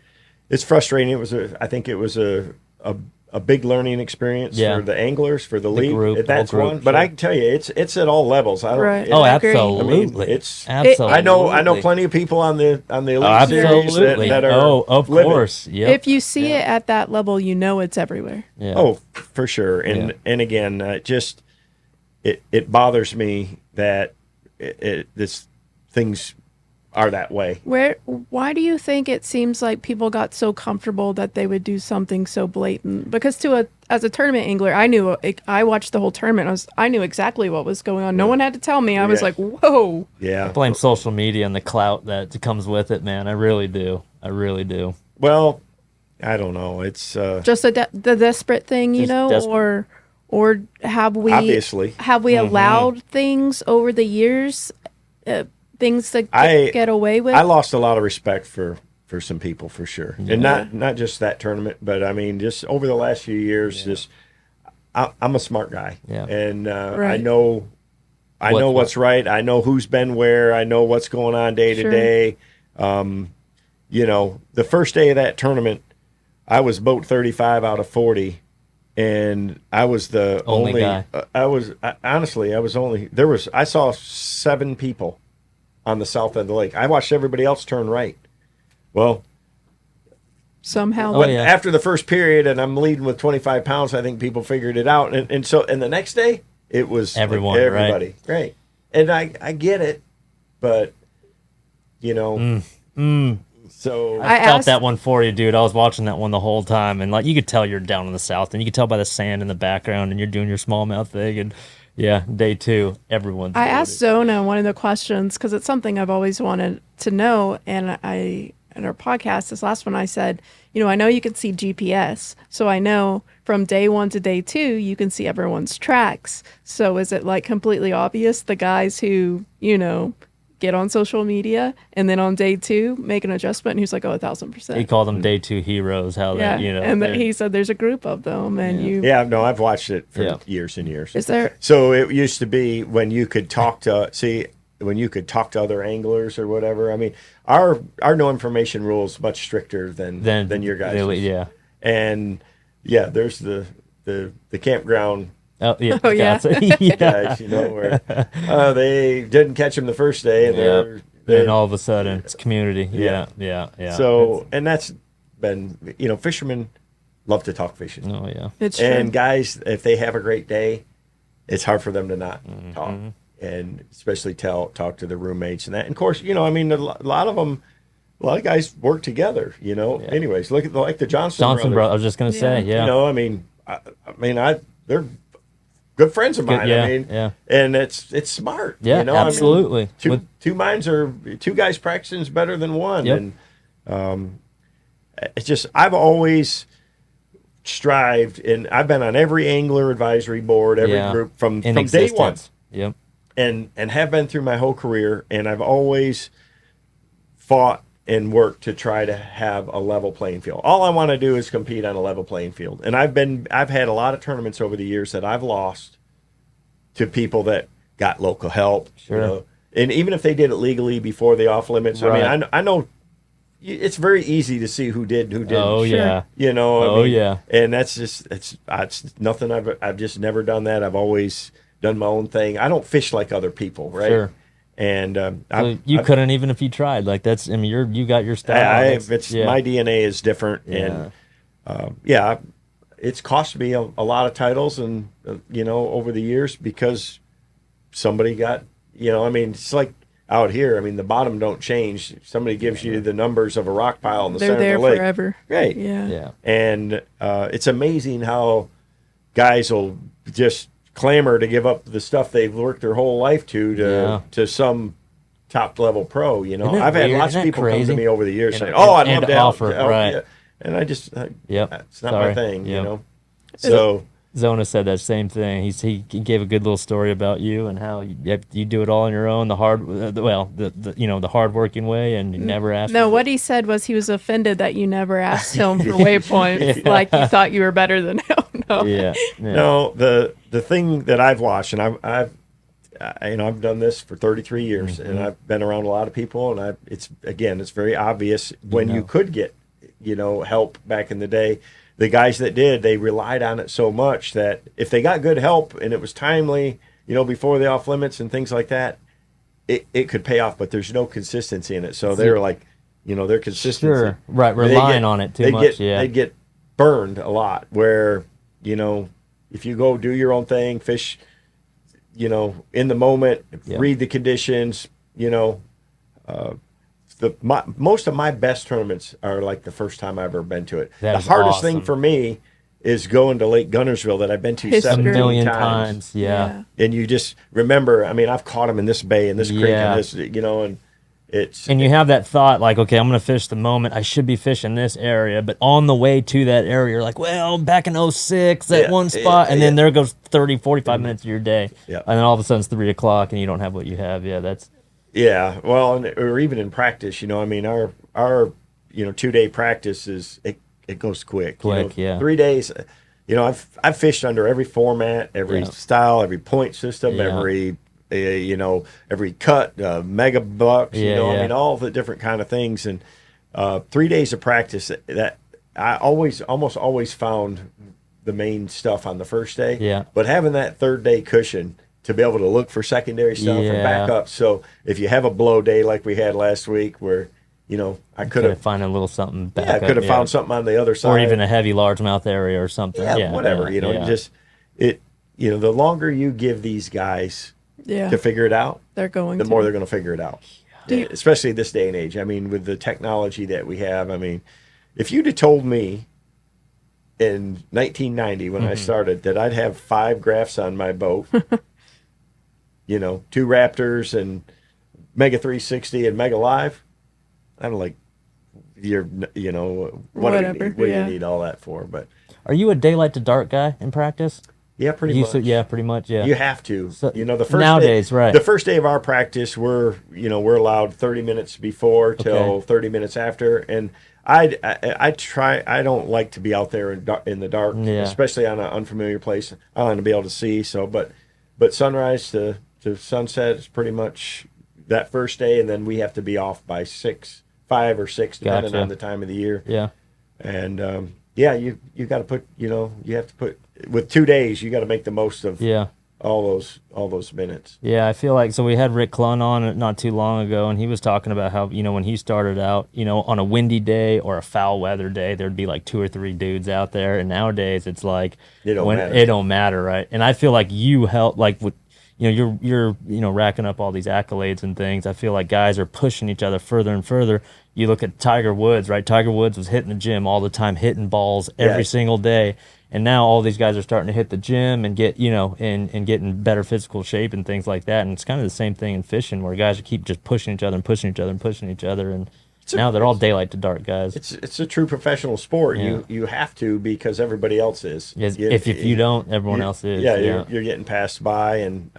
it's frustrating. I think it was a big learning experience Yeah. for the anglers, for the league. group, the That's whole group, one. But sure. I can tell you, it's at all levels. I don't. Right. Oh, I agree. absolutely. it's- absolutely. I know plenty of people on the elite Oh, series absolutely. that are of livid. course. Yep. If you see it at that level, it's everywhere. Yeah. Oh, for sure. And Yeah. and again, it bothers me that this things are that way. Why do you think it seems like people got so comfortable that they would do something so blatant? Because as a tournament angler, I watched the whole tournament. I knew exactly what was going on. No one had to tell me. I was Yeah. like, whoa. Yeah. I blame social media and the clout that comes with it, man. I really do. I really do. Well, I don't know. It's Just the desperate thing, Just desperate. or have we obviously. allowed things over the years, things to get away with? I lost a lot of respect for some people for sure, and not just that tournament, but I mean just over the last few years. Just I'm a smart guy, Yeah. and Right. I know what's right. I know who's been where. I know what's going on day to Sure. day. The first day of that tournament, I was boat 35 out of 40. And I was the Only guy. I saw 7 people on the south end of the lake. I watched everybody else turn right. Well, Somehow. Oh, yeah. after the first period, and I'm leading with 25 pounds, I think people figured it out. And the next day, it was Everyone, everybody. Right. And I get it, but you know. So I felt asked- that one for you, dude. I was watching that one the whole time, and like you could tell you're down in the south, and you could tell by the sand in the background, and you're doing your smallmouth thing, and yeah, day 2, everyone's. I asked Zona one of the questions because it's something I've always wanted to know, and in our podcast, this last one, I said, you know, I know you can see GPS, so I know from day 1 to day 2, you can see everyone's tracks. So is it like completely obvious the guys who, you know, get on social media and then on day 2 make an adjustment? And he's like, oh, 1,000%. He called them day 2 heroes. How Yeah, that, you know, and they're- he said there's a group of them, and you. yeah, no, I've watched it for Yeah. years and years. Is there? So it used to be when you could talk to when you could talk to other anglers or whatever. I mean, our no information rule is much stricter than your guys'. really, yeah. And yeah, there's the campground Oh yeah. Oh, yeah. yeah. guys, you know, where they didn't catch him the first day, and Yep. they're And all of a sudden, it's community. Yeah. Yeah. so, and that's been, you know, fishermen love to talk fishing. Oh yeah. It's true. And guys, if they have a great day, it's hard for them to not talk, and especially talk to their roommates and that. And of course, you know, I mean, a lot of guys work together. You know. Yeah. Anyways, look at like the Johnson Johnson brothers. bro. I was just gonna say, Yeah. yeah. You know, I mean, they're good friends of Good- mine. yeah, I mean, yeah. and it's smart. Yeah, you know? absolutely. I mean, With- two guys practicing is better than one. Yep. And it's just I've always strived, and I've been on every angler advisory board, every Yeah. group from In day existence. one, Yep. and have been through my whole career, and I've always fought and worked to try to have a level playing field. All I want to do is compete on a level playing field. And I've had a lot of tournaments over the years that I've lost to people that got local help. Sure. You know? And even if they did it legally before the off limits, Right. I mean, I know it's very easy to see who did and who didn't. Oh Sure. yeah. You know. I Oh, mean, yeah. And that's just it's nothing. I've just never done that. I've always done my own thing. I don't fish like other people, right? Sure. And So you couldn't even if you tried. Like that's. I mean, you got your style. That's- yeah. my DNA is different, and it's cost me a lot of titles, and you know, over the years because somebody got, you know, I mean, it's like out here. I mean, the bottom don't change. Somebody gives you the numbers of a rock pile in the They're center there of the lake, forever. right? Yeah. Yeah. And it's amazing how guys will just clamor to give up the stuff they've worked their whole life to some top level pro. You know, Isn't that I've had weird? lots of Isn't that people come crazy? to me over the years And- saying, "Oh, I'd and love to help, offer, right. you." And I just, Yep. it's not Sorry. my thing, you Yep. know. So Zona said that same thing. He gave a good little story about you and how you do it all on your own, the hardworking way, and you never ask. No, for- what he said was he was offended that you never asked him for waypoints, like you thought you were better than him. No. Yeah. no, the thing that I've watched, and I've done this for 33 years, and I've been around a lot of people, and it's very obvious when you could get, you know, help back in the day. The guys that did, they relied on it so much that if they got good help and it was timely, you know, before the off limits and things like that, it could pay off. But there's no consistency in it, so they're like, you know, their consistency. Sure. Right. They Relying on it too they'd much. Yeah. they'd get burned a lot. Where, you know, if you go do your own thing, fish, you know, in the moment, Yeah. read the conditions, you know. Most of my best tournaments are like the first time I've ever been to it. That The is hardest thing awesome. for me is going to Lake Gunnersville that I've been to History. a 17 million times. times. Yeah. And you just remember, I mean, I've caught them in this bay and this creek Yeah. and this, you know, and it's And you have that thought, like, okay, I'm going to fish the moment. I should be fishing this area. But on the way to that area, you're like, well, back in 06, that Yeah, one spot. And then yeah. there goes 30, 45 minutes of your day. Yeah. And then all of a sudden it's 3 o'clock and you don't have what you have. Yeah, that's. Yeah, well, or even in practice, you know, I mean, our 2-day practice it goes quick. Quick, yeah. 3 days, you know, I've fished under every format, every Yeah. style, every point system, Yeah. every cut, mega bucks, you Yeah, know, yeah. I mean, all the different kind of things, and 3 days of practice that I almost always found the main stuff on the first day. Yeah. But having that third day cushion to be able to look for secondary stuff and back Yeah. up. So if you have a blow day like we had last week where, you know, I could have Find a little something back I up, could have found something on the other side. Or even a heavy largemouth area or something. Yeah, whatever, you know, yeah. the longer you give these guys Yeah. to figure it out, They're going the to. more they're going to figure it out. especially this day and age. I mean, with the technology that we have, I mean, if you'd have told me in 1990 when I started that I'd have 5 graphs on my boat, 2 Raptors and Mega 360 and Mega Live, I'm like, Whatever. What do you need all that for? But Are you a daylight to dark guy in practice? yeah, pretty much. Yeah, pretty much. Yeah. You have to. So, The first nowadays, day, right? The first day of our practice, we're allowed 30 minutes before till 30 minutes after, and I try. I don't like to be out there in the dark, especially on an unfamiliar place. I want to be able to see. So, but sunrise to sunset is pretty much that first day, and then we have to be off by 5 or 6, depending on the time of the year. Yeah. And you got to put. You have to put with 2 days. You got to make the most of all those minutes. Yeah, I feel like, so we had Rick Clun on not too long ago, and he was talking about how, when he started out, on a windy day or a foul weather day, there'd be like 2 or 3 dudes out there, and nowadays it's like it don't matter, right? And I feel like you help, like with you're racking up all these accolades and things. I feel like guys are pushing each other further and further. You look at Tiger Woods, right? Tiger Woods was hitting the gym all the time, hitting balls every single day. And now all these guys are starting to hit the gym and get, and get in better physical shape and things like that. And it's kind of the same thing in fishing, where guys keep just pushing each other and pushing each other and pushing each other. And now they're all daylight to dark guys. It's a true professional sport. Yeah. You have to, because everybody else is. If you don't, everyone else is. Yeah, you're getting passed by, and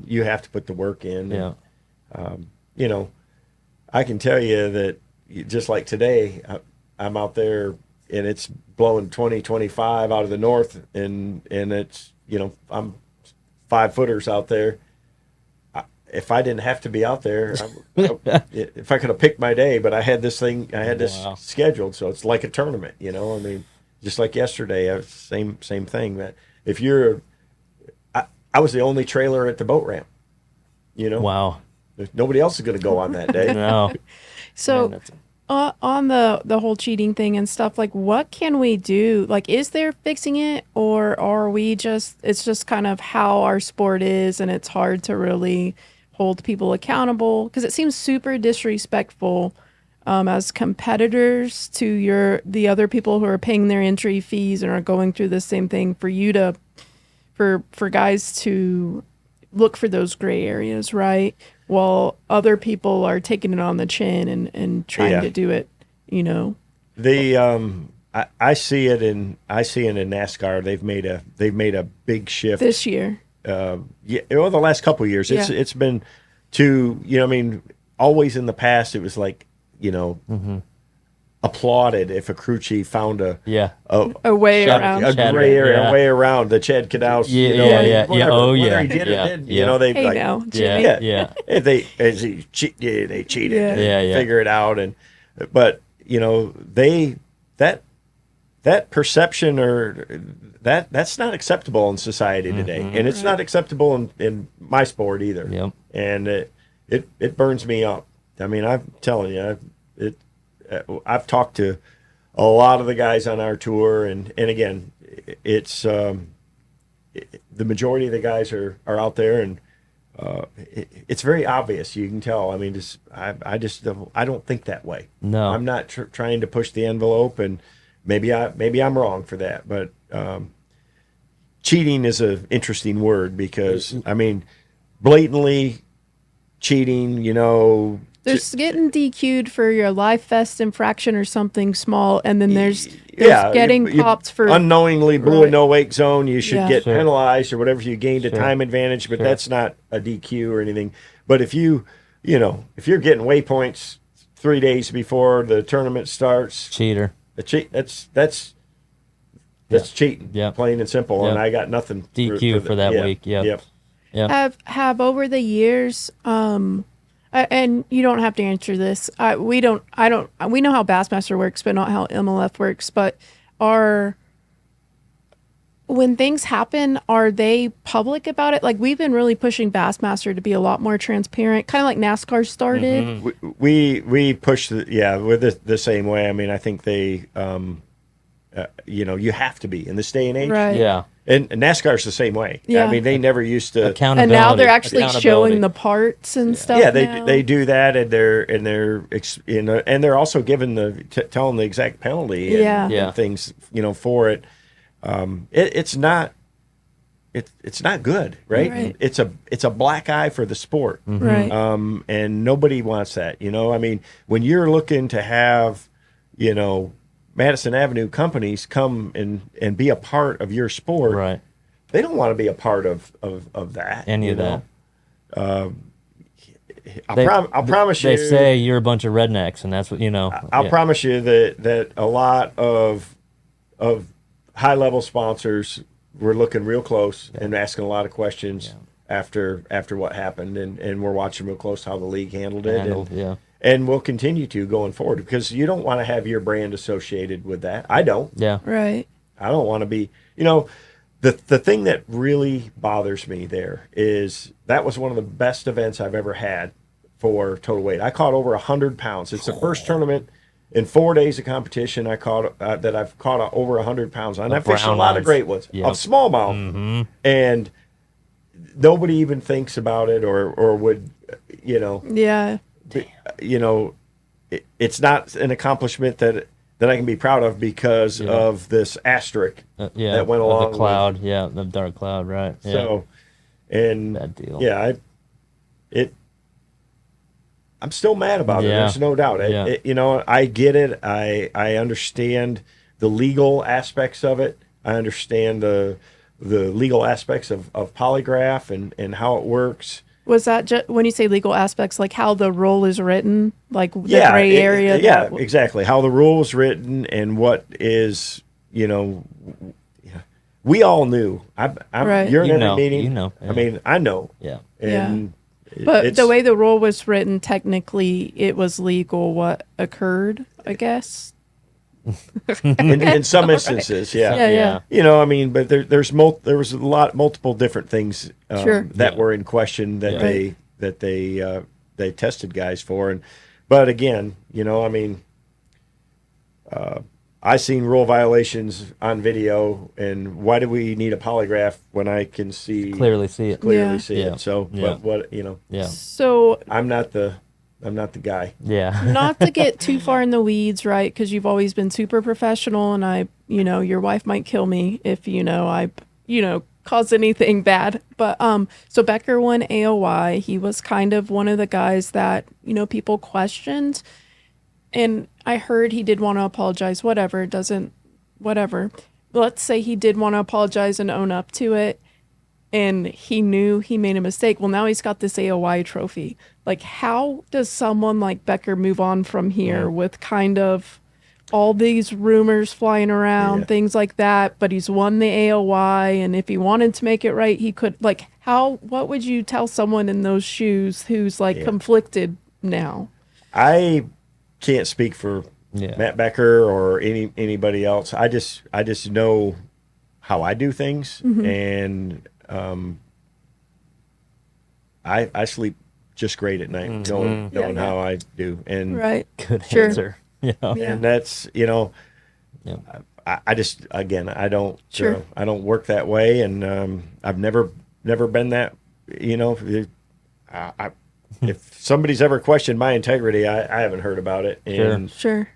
you have to put the work in. Yeah. And, I can tell you that just like today, I'm out there and it's blowing 20, 25 out of the north, and it's, I'm 5-footers out there. If I didn't have to be out there, if I could have picked my day, but I had this scheduled, so it's like a tournament, I mean, just like yesterday, same thing. That if I was the only trailer at the boat ramp, Wow. Nobody else is going to go on that day. No. So, Man, on the whole cheating thing and stuff, like, what can we do? Like, is there fixing it, or are we it's just kind of how our sport is, and it's hard to really hold people accountable, because it seems super disrespectful as competitors to the other people who are paying their entry fees and are going through the same thing, for guys to look for those gray areas, right? While other people are taking it on the chin and trying to do it, I see it in NASCAR. They've made a big shift this year. The last couple of years. It's been I mean, always in the past it was like, applauded if a crew chief found a way around a gray area, a way around the Chad Knaus. Whether he did or didn't, they hey, like, now, Jimmy. If they they cheated, figure it out, but that perception or that's not acceptable in society today, and it's not acceptable in my sport either. Yep. And it burns me up. I mean, I'm telling you, I've talked to a lot of the guys on our tour, and again, it's the majority of the guys are out there, and it's very obvious. You can tell. I mean, I don't think that way. No, I'm not trying to push the envelope, and maybe I'm wrong for that. But cheating is an interesting word, because I mean, blatantly cheating, There's getting DQ'd for your life vest infraction or something small, and then there's getting popped for unknowingly blew a no-wake zone. You should get Sure. penalized or whatever. You gained a time advantage, but that's not a DQ or anything. But if if you're getting waypoints 3 days before the tournament starts, cheater. That's cheating. Yeah. Plain and simple. Yep. And I got nothing DQ for that week. Yep. have over the years, and you don't have to answer this. We know how Bassmaster works, but not how MLF works. But when things happen, are they public about it? Like, we've been really pushing Bassmaster to be a lot more transparent, kind of like NASCAR started. We push we're the same way. I mean, I think they you have to be in this day and age. Right. Yeah. And NASCAR's the same way. Yeah. I mean, they never used to. Accountability. And now they're actually Accountability. showing the parts and stuff. Yeah, now. they do that, and they're also giving telling the exact penalty and, Yeah. Yeah. and things for it. It's not good, right? Right. It's a black eye for the sport, Right. and nobody wants that. I mean, when you're looking to have Madison Avenue companies come and be a part of your sport, Right. they don't want to be a part of that. Any of that. I'll promise you. They say you're a bunch of rednecks, and that's what I'll promise you that a lot of high level sponsors were looking real close and asking a lot of questions after what happened, and we're watching real close how the league handled it. And we'll continue to going forward, because you don't want to have your brand associated with that. I don't. Yeah. Right. I don't want to be, the thing that really bothers me there is that was one of the best events I've ever had for total weight. I caught over 100 pounds. It's the first tournament in 4 days of competition I caught that I've caught over 100 pounds. And I fished a lot of great ones of smallmouth. And nobody even thinks about it or would, Yeah. it's not an accomplishment that I can be proud of because of this asterisk that went along the cloud. The dark cloud, right? Yeah. So, and bad deal. Yeah, I'm still mad about it. There's no doubt. I get it. I understand the legal aspects of it. I understand the legal aspects of polygraph and how it works. Was that just when you say legal aspects, like how the rule is written, like the gray area? Exactly. How the rule is written and what is, we all knew. You're in every meeting. Yeah. I mean, I know. Yeah. And but the way the rule was written, technically, it was legal. What occurred, I guess. in some instances, Yeah. I mean, but there was multiple different things that were in question that they tested guys for, but again, I mean, I seen rule violations on video, and why do we need a polygraph when I can clearly see it? it? So, but what Yeah. So I'm not the guy. Yeah. not to get too far in the weeds, right? Because you've always been super professional, and your wife might kill me if I cause anything bad. But so Becker won AOY. He was kind of one of the guys that people questioned, and I heard he did want to apologize. Whatever. Let's say he did want to apologize and own up to it, and he knew he made a mistake. Well, now he's got this AOY trophy. Like, how does someone like Becker move on from here with kind of all these rumors flying around, things like that? But he's won the AOY, and if he wanted to make it right, he could. Like, what would you tell someone in those shoes who's conflicted now? I can't speak for Matt Becker or anybody else. I just know how I do things, and I sleep just great at night, knowing how I do. And Right. Good answer. Yeah. and that's I just again I don't I don't work that way, and I've never been that. If somebody's ever questioned my integrity, I haven't heard about it. And Sure.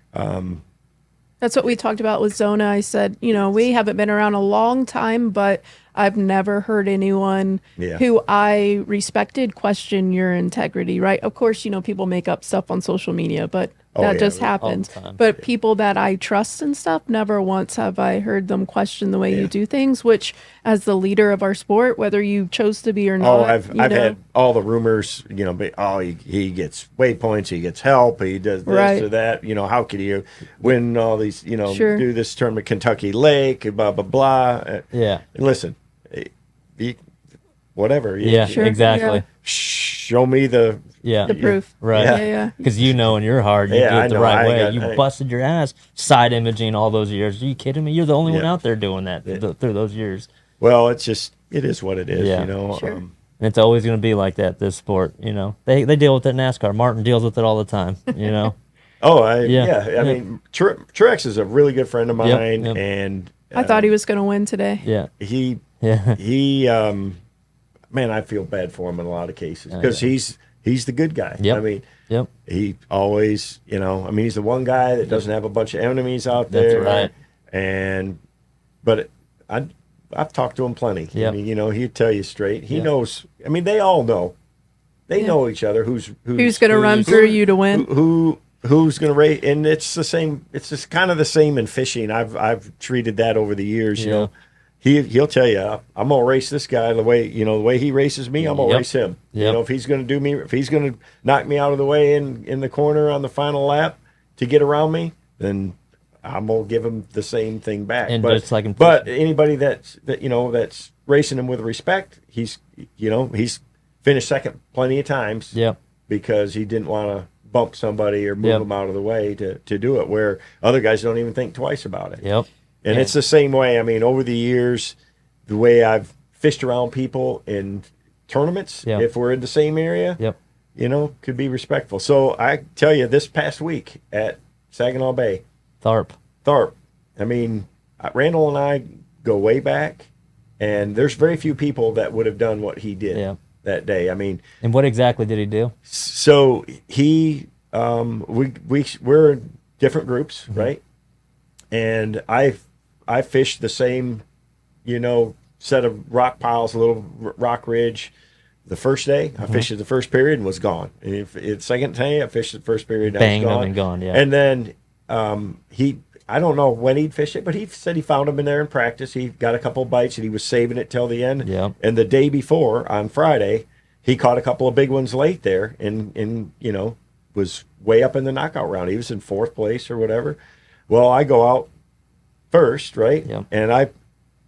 That's what we talked about with Zona. I said, we haven't been around a long time, but I've never heard anyone who I respected question your integrity, right? Of course, people make up stuff on social media, but that just happens. But people that I trust and stuff, never once have I heard them question the way you do things, which as the leader of our sport, whether you chose to be or not. I've had all the rumors, he gets waypoints, he gets help, he does this or that. How could you win all these, do this tournament, Kentucky Lake, blah, blah, blah. Yeah. And listen, whatever. Exactly. Show me the proof. Right. Yeah. Because in your heart, you do it the right way. You busted your ass side imaging all those years. Are you kidding me? You're the only one out there doing that through those years. Well, it is what it is, Sure. And it's always going to be like that, this sport, They deal with it in NASCAR. Martin deals with it all the time, Oh, I Yeah. mean, Truex is a really good friend of Yep, mine, yep. and I thought he was going to win today. Yeah. he Yeah. he man, I feel bad for him in a lot of cases because he's the good guy. Yep. I mean, Yep. he always, I mean, he's the one guy that doesn't have a bunch of enemies out That's there. right. But I've talked to him plenty. Yep. I mean, he'd tell you straight. He Yep. knows. I mean, they all know. They know each other. Who's going to run through you to win? Who's going to rate? And it's the same. It's just kind of the same in fishing. I've treated that over the years. You know, he'll tell you, I'm gonna race this guy the way he races me. I'm gonna race him. Yep. If he's gonna knock me out of the way in the corner on the final lap to get around me, then I'm gonna give him the same thing back. And but just like in but anybody that's racing him with respect, he's finished second plenty of times. Yep. Because he didn't want to bump somebody or move them out of the way to do it, where other guys don't even think twice about it. Yep. And it's the same way. I mean, over the years, the way I've fished around people in tournaments, if we're in the same area, could be respectful. So I tell you, this past week at Saginaw Bay, Tharp. I mean, Randall and I go way back, and there's very few people that would have done what he did that day. I mean, and what exactly did he do? So he, we're in different groups, right? And I fished the same, set of rock piles, a little rock ridge. The first day, I fished it the first period and was gone. And the second day, I fished the first period and I was gone. And gone, yeah. And then I don't know when he'd fished it, but he said he found them in there in practice. He got a couple bites and he was saving it till the end. Yeah. And the day before, on Friday, he caught a couple of big ones late there and was way up in the knockout round. He was in fourth place or whatever. Well, I go out first, right? Yep. And I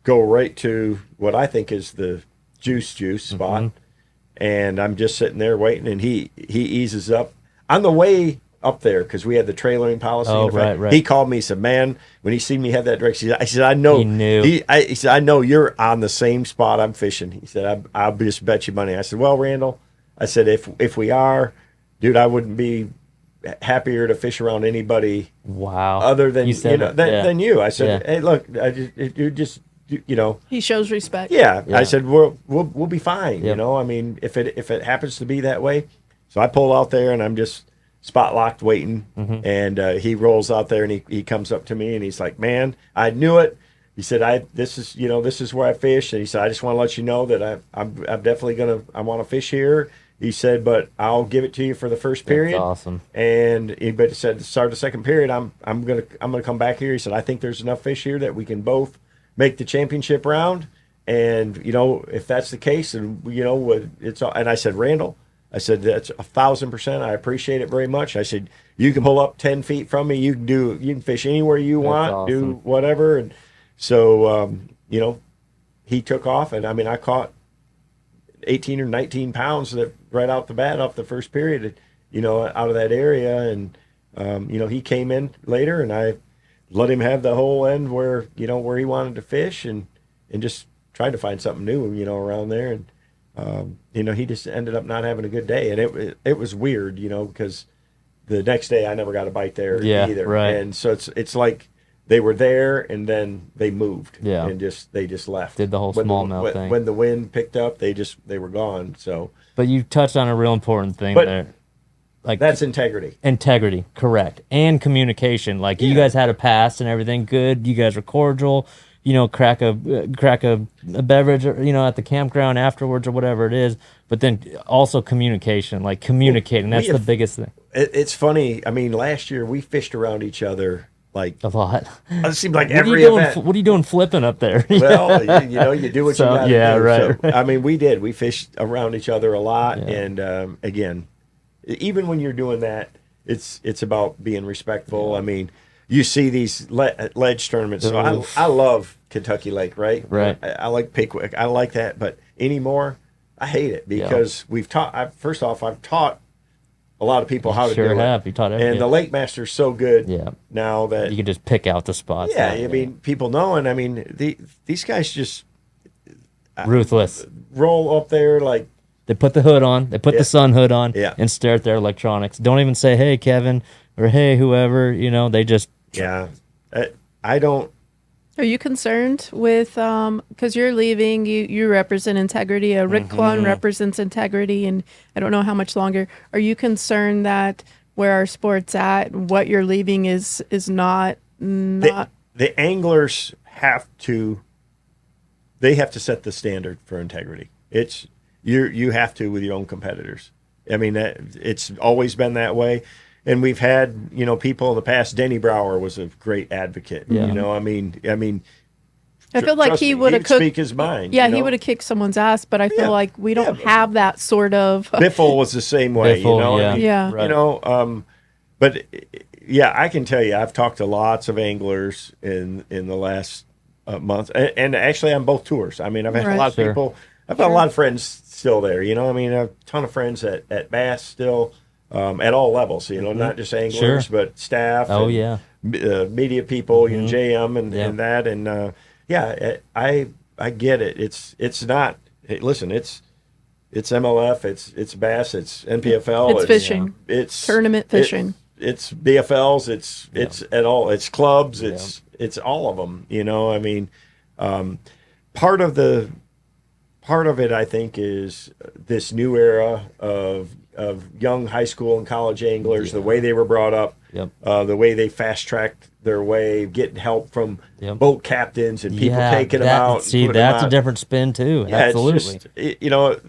go right to what I think is the juice spot. And I'm just sitting there waiting, and he eases up. On the way up there, because we had the trailering policy. Oh, right. He called me, he said, man, when he seen me have that direction, I said, I know. He knew. He said, I know you're on the same spot I'm fishing. He said, I'll just bet you money. I said, well, Randall, I said, if we are, dude, I wouldn't be happier to fish around anybody other than than you. I said, hey, look, you're just he shows respect. Yeah. I said we'll be fine. I mean, if it happens to be that way. So I pull out there and I'm just spot locked waiting, and he rolls out there and he comes up to me and he's like, man, I knew it. He said, this is where I fish, and he said, I just want to let you know that I'm definitely I want to fish here. He said, but I'll give it to you for the first period. That's awesome. And he said, to start the second period, I'm gonna come back here. He said, I think there's enough fish here that we can both make the championship round. And if that's the case, and it's all. And I said, Randall, I said, that's 1,000%. I appreciate it very much. I said, you can pull up 10 feet from me. You can fish anywhere you want, awesome. do whatever. And so he took off, and I mean, I caught 18 or 19 pounds that right out the bat off the first period, out of that area. And, he came in later, and I let him have the whole end where he wanted to fish, and just tried to find something new, around there. And, he just ended up not having a good day. And it was weird, because the next day I never got a bite there either. Right. And so it's like they were there and then they moved and they just left. Did the whole smallmouth thing. When the wind picked up, they were gone. So, but you touched on a real important thing there. Like that's integrity. Integrity, correct. And communication. Like you guys had a past and everything good. You guys were cordial. Crack a beverage, at the campground afterwards or whatever it is. But then also communication, like communicating. That's the biggest thing. It's funny. I mean, last year we fished around each other like a lot. It seemed like every event. What are you doing flipping up there? Well, you do what you got to do. Right. So, I mean, we did. We fished around each other a lot, and again, even when you're doing that, it's about being respectful. I mean, you see these ledge tournaments. So I love Kentucky Lake, right? Right. I like Pickwick. I like that, but anymore, I hate it because I've taught a lot of people how to do it. Sure have. You taught everything. And the Lake Master's so good now that you can just pick out the spots. Yeah, I mean, people know, and I mean, these guys just ruthless. Roll up there like they put the hood on, they put the sun hood on, and stare at their electronics. Don't even say, "Hey, Kevin, or hey, whoever, they just Yeah. I don't. Are you concerned with because you're leaving? You represent integrity. Rick Clun represents integrity, and I don't know how much longer. Are you concerned that where our sport's at, what you're leaving is not The anglers have to. They have to set the standard for integrity. You have to with your own competitors. I mean, it's always been that way. And we've had, people in the past. Denny Brower was a great advocate. Yeah. I mean, I feel like he would have speak his mind. Yeah, he would have kicked someone's ass, but I feel like we don't have that sort of. Biffle was the same way. Biffle, I mean, Yeah. Right. But yeah, I can tell you, I've talked to lots of anglers in the last month, and actually on both tours. I mean, I've had a Right. lot of Sure. people. I've got a lot of friends still there. I mean, a ton of friends at Bass still. At all levels, not just anglers, Sure. but staff. Oh, and, yeah. Media people, JM and that, and I get it. It's not. Hey, listen, it's MLF, it's Bass, it's NPFL, It's fishing. it's Tournament fishing. it's BFLs, it's at all, it's clubs, it's all of them. I mean, part of it, I think, is this new era of young high school and college anglers, the way they were brought up, the way they fast-tracked their way, getting help from boat captains and people taking them out. See, that's a different spin, too. Yeah, Absolutely. It's just, a lot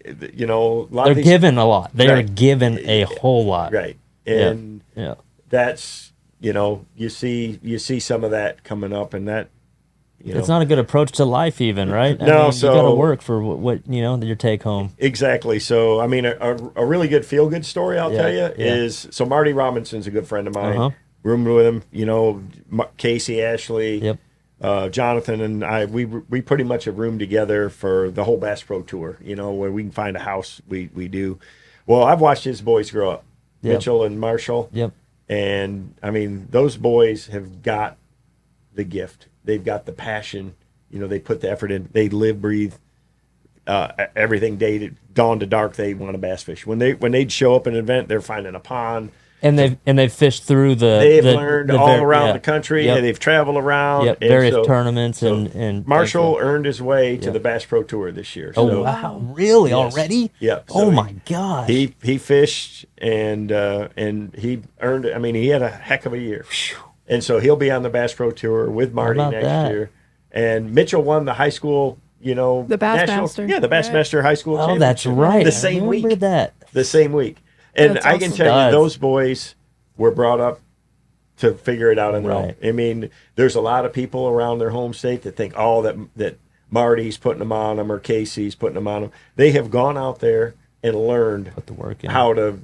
They're of these, given a lot. They are Right. given a whole lot. right, and Yeah. that's, you see some of that coming up, and that, It's not a good approach to life, even, right? No, you got to so- work for what your take home. Exactly. So, I mean, a really good feel-good story, I'll tell you, is, so Marty Robinson's a good friend of mine. Uh-huh. Roomed with him, Casey, Ashley, Yep. Jonathan, and I, we pretty much have roomed together for the whole Bass Pro Tour, where we can find a house, we do. Well, I've watched his boys grow up, Yep. Mitchell and Marshall. Yep. And, I mean, those boys have got the gift. They've got the passion. They put the effort in. They live, breathe, everything dawn to dark. They want to bass fish. When they'd show up at an event, they're finding a pond. And they've fished through They've learned all around the country. Yep. And they've traveled around. Yep. And Various so- tournaments so and Marshall earned his way to Yep. the Bass Pro Tour this year. Oh So wow! Really? Yes. Already? Yep. Oh So my gosh! he fished and he earned. I mean, he had a heck of a year. And so he'll be on the Bass Pro Tour with Marty about next that? year. And Mitchell won the high school, The Bassmaster. Yeah, the Bassmaster High School Oh, that's Championship. right. The I same remember week. that. The same week. And That's I can awesome. tell you, Does. those boys were brought up to figure it out on their own. Right. I mean, there's a lot of people around their home state that think, that Marty's putting them on them or Casey's putting them on them. They have gone out there and learned Put the work in. how to,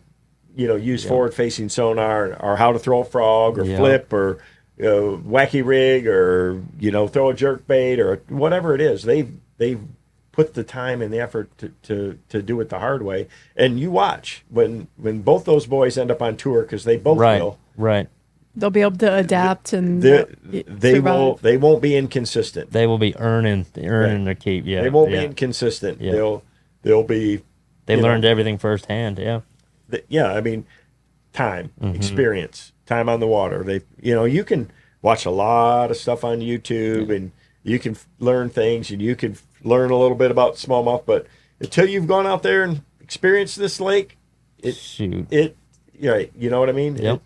use forward-facing sonar or how to throw a frog or Yeah. flip or wacky rig or throw a jerk bait or whatever it is. They've put the time and the effort to do it the hard way. And you watch when both those boys end up on tour, because they both Right. will. Right. They'll be able to adapt and They survive. they won't be inconsistent. They will be earning their keep. Yeah. They won't yeah. be inconsistent. Yeah. They'll be. They you know, learned everything firsthand. Yeah. Yeah, I mean, time, Mm-hmm. experience, time on the water. You can watch a lot of stuff on YouTube, and you can learn things, and you can learn a little bit about smallmouth. But until you've gone out there and experienced this lake, Shoot. right? You know what I mean? Yep.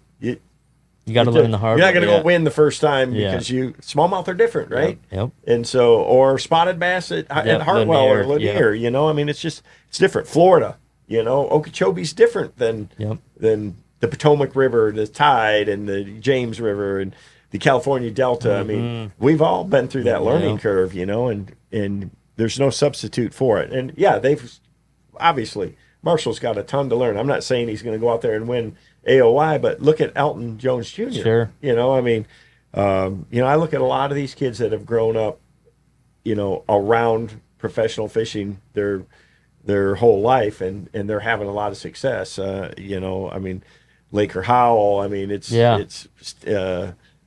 You got to learn the hard You're way. not going to go win the first time Yeah. because smallmouth are different, right? Yep. And so, or spotted bass at Hartwell or Lanier, Lanier, I mean, it's different. Florida, Okeechobee's different than Yep. the Potomac River, the Tide, and the James River, and the California Delta. I mean, we've all been through that learning curve, and there's no substitute for it. And yeah, obviously Marshall's got a ton to learn. I'm not saying he's going to go out there and win AOY, but look at Elton Jones Jr. Sure. I mean, I look at a lot of these kids that have grown up, around professional fishing their whole life, and they're having a lot of success. I mean, Laker Howell. I mean, it's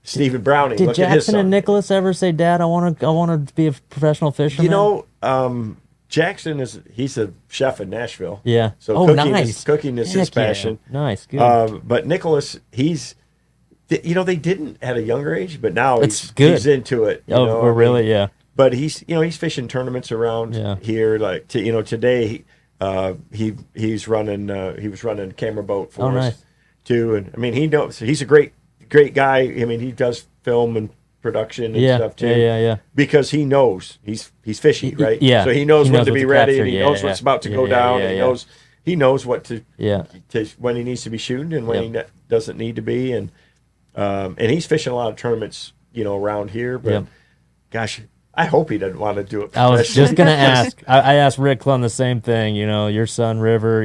Stephen Browning. Did Look at his Jackson son. and Nicholas ever say, "Dad, I want to be a professional fisherman"? Jackson he's a chef in Nashville. Yeah. So nice. Cooking is his Heck yeah. passion. Nice. Good. But Nicholas, they didn't at a younger age, but now It's good. he's into it. We're really, yeah. But he's fishing tournaments around here. Like today, he was running camera boat for us nice. too. And I mean, he's a great guy. I mean, he does film and production and stuff too. Yeah. Because he knows he's fishy, right? Yeah. So he knows when to be ready, capture. and he knows what's about to go down. And he knows what to when he needs to be shooting and when he doesn't need to be. And he's fishing a lot of tournaments, around here. But gosh, I hope he doesn't want to do it. I was just gonna ask. I asked Rick Clun the same thing. Your son River.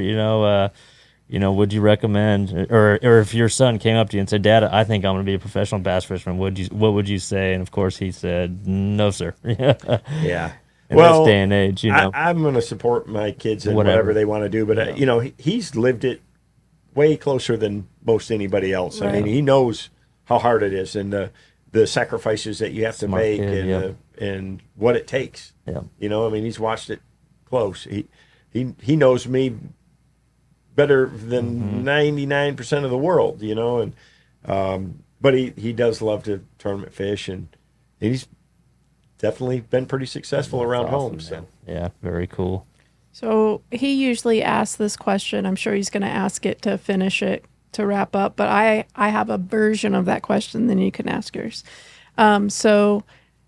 Would you recommend, or if your son came up to you and said, "Dad, I think I'm going to be a professional bass fisherman," what would you say? And of course, he said, "No, sir." Yeah. In this day and age, I'm going to support my kids in whatever they want to do, but he's lived it way closer than most anybody else. Right. I mean, he knows how hard it is and the sacrifices that you have to make and what it takes. Yeah. I mean, he's watched it close. He knows me better than 99% of the world, and but he does love to tournament fish, and he's definitely been pretty successful around home. So yeah, very cool. So he usually asks this question. I'm sure he's going to ask it to finish it, to wrap up, but I have a version of that question, then you can ask yours. So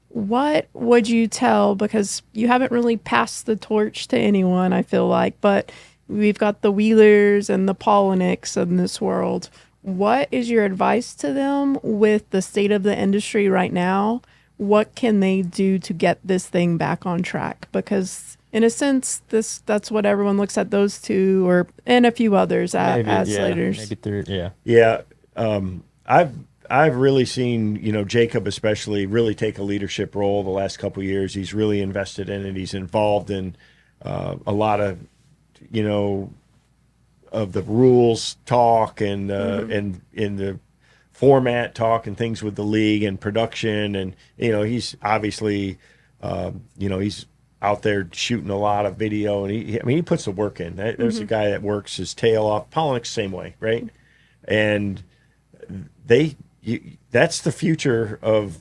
what would you tell, because you haven't really passed the torch to anyone, I feel like, but we've got the Wheelers and the Poliniks in this world. What is your advice to them with the state of the industry right now? What can they do to get this thing back on track? Because in a sense, that's what everyone looks at those two, and a few others as leaders. Maybe three, yeah. I've really seen Jacob especially really take a leadership role the last couple of years. He's really invested in it. He's involved in a lot of of the rules talk and in the format talk and things with the league and production, and he's obviously he's out there shooting a lot of video, and he puts the work in. There's a guy that works his tail off. Polinick's same way, right? And that's the future of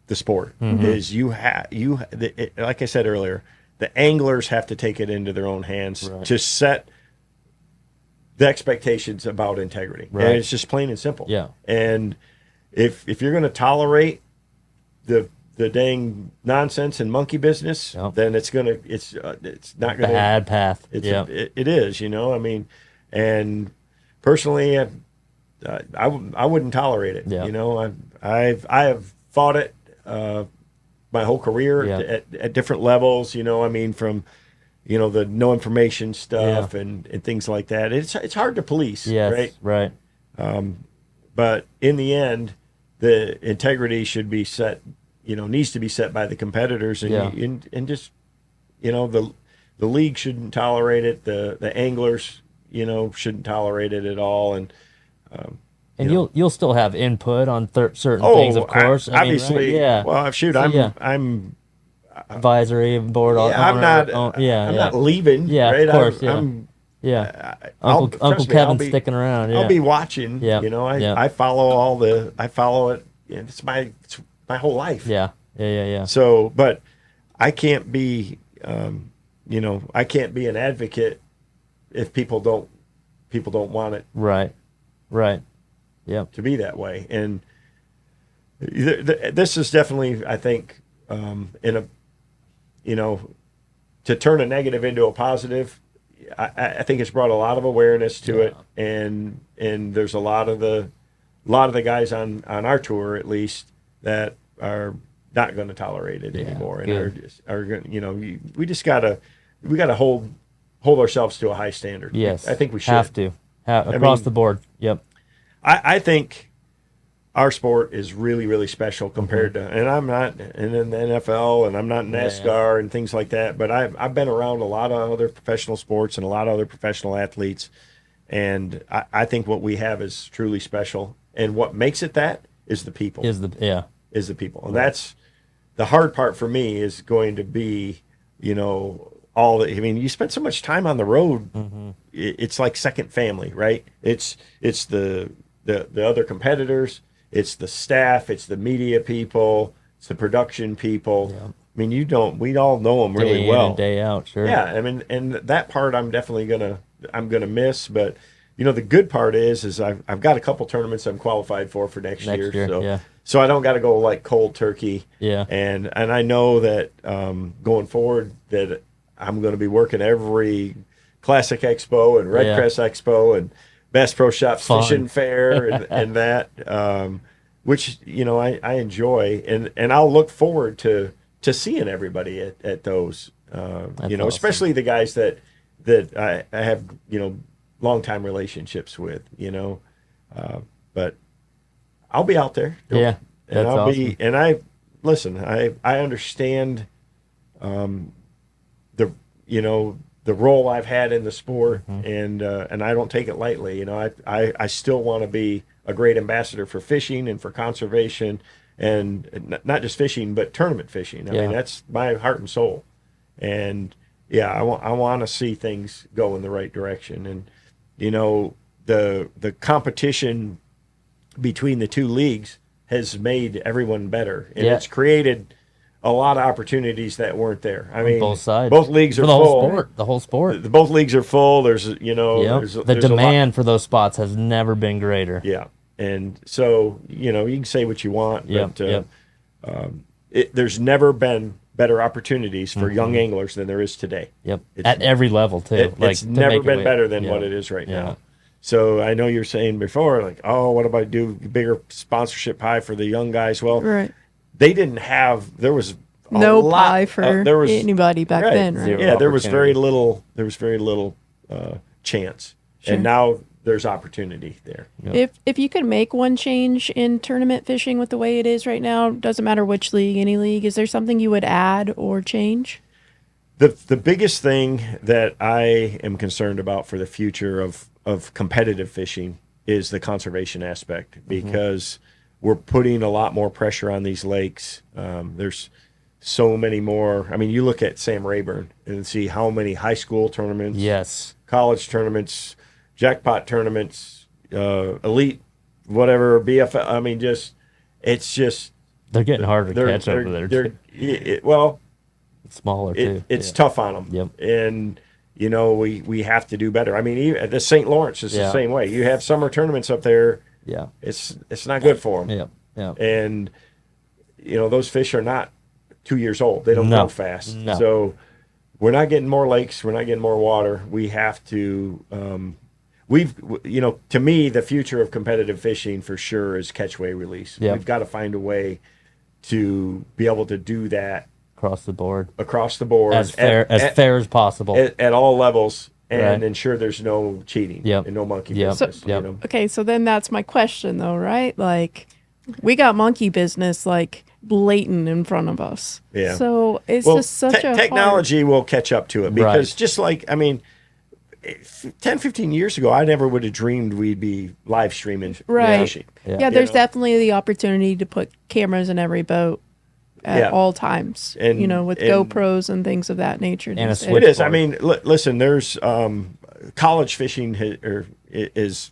the sport. Is like I said earlier, the anglers have to take it into their own hands to set the expectations about integrity. Right. And it's just plain and simple. Yeah. And if you're going to tolerate the dang nonsense and monkey business, then it's not going to bad path. It is, I mean, and personally, I wouldn't tolerate it. Yeah. I have fought it my whole career at different levels. I mean, from the no information stuff and things like that. It's hard to police. Yes, right. But in the end, the integrity should be set. Needs to be set by the competitors, and just the league shouldn't tolerate it. The anglers shouldn't tolerate it at all, and you'll still have input on certain things, of course. Obviously, right? Yeah. Well, shoot, I'm advisory board. I'm not leaving. Yeah, right? of course. Uncle Kevin's sticking around. Yeah. I'll be watching. I follow I follow it. It's my whole life. Yeah. So, but I can't be, I can't be an advocate if people don't want it. Right. Yeah. To be that way, and this is definitely, I think, to turn a negative into a positive. I think it's brought a lot of awareness to it, and there's a lot of the guys on our tour, at least, that are not going to tolerate it anymore, and are going. We just gotta hold ourselves to a high standard. Yes, I think we should have to across the board. Yep. I think our sport is really, really special compared to, and I'm not in the NFL and I'm not in NASCAR and things like that, but I've been around a lot of other professional sports and a lot of other professional athletes, and I think what we have is truly special, and what makes it that is the people. Is the people, and that's the hard part for me, is going to be, I mean, you spend so much time on the road. It's like second family, right? It's the other competitors, it's the staff, it's the media people, it's the production people. Yeah. I mean, we all know them really Day in well. and day out, sure. Yeah, I mean, and that part I'm definitely gonna miss. But the good part is I've got a couple tournaments I'm qualified for next year. So yeah. so I don't got to go like cold turkey. Yeah. And I know that going forward that I'm going to be working every Classic Expo and Red Crest Expo and Bass Pro Shops Fishing Fair and that, which I enjoy, and I'll look forward to seeing everybody at those. Awesome. Especially the guys that I have long-time relationships with. But I'll be out there. Yeah, and that's awesome. I understand the role I've had in the sport, and I don't take it lightly. I still want to be a great ambassador for fishing and for conservation, and not just fishing but tournament fishing. I mean, that's my heart and soul. And I want to see things go in the right direction. And the competition between the two leagues has made everyone better, and it's created a lot of opportunities that weren't there. I mean, both sides, both leagues are full. The whole sport. Both leagues are full. There's the demand for those spots has never been greater. Yeah, and so you can say what you want, but there's never been better opportunities for young anglers than there is today. Yep, at every level too. It's never been better than what it is right now. So I know you're saying before, like, oh, what if I do bigger sponsorship pie for the young guys? Well, they didn't have. There was no pie for anybody back then, right? Yeah, there was very little. There was very little chance, and now there's opportunity there. If you could make one change in tournament fishing with the way it is right now, doesn't matter which league, any league, is there something you would add or change? The biggest thing that I am concerned about for the future of competitive fishing is the conservation aspect, because we're putting a lot more pressure on these lakes. There's so many more. I mean, you look at Sam Rayburn and see how many high school tournaments, college tournaments, jackpot tournaments, elite, whatever, BFL. I mean, it's just they're getting harder to catch over there. It's smaller too. It's tough on them. Yep. And we have to do better. I mean, even the St. Lawrence is the same way. You have summer tournaments up there. Yeah. It's not good for them. Yeah. And those fish are not 2 years old. They don't grow fast. No. So we're not getting more lakes. We're not getting more water. We have to. To me, the future of competitive fishing for sure is catch-weigh release. Yep. We've got to find a way to be able to do that across the board, as fair as possible at all levels, and ensure there's no cheating and no monkey business. Okay, so then that's my question, though, right? Like, we got monkey business like blatant in front of us. Yeah. So it's just such a technology will catch up to it, because just like 10, 15 years ago, I never would have dreamed we'd be live streaming fishing. Yeah, there's definitely the opportunity to put cameras in every boat at all times, and, with GoPros and things of that nature. And it is. I mean, listen, there's college fishing is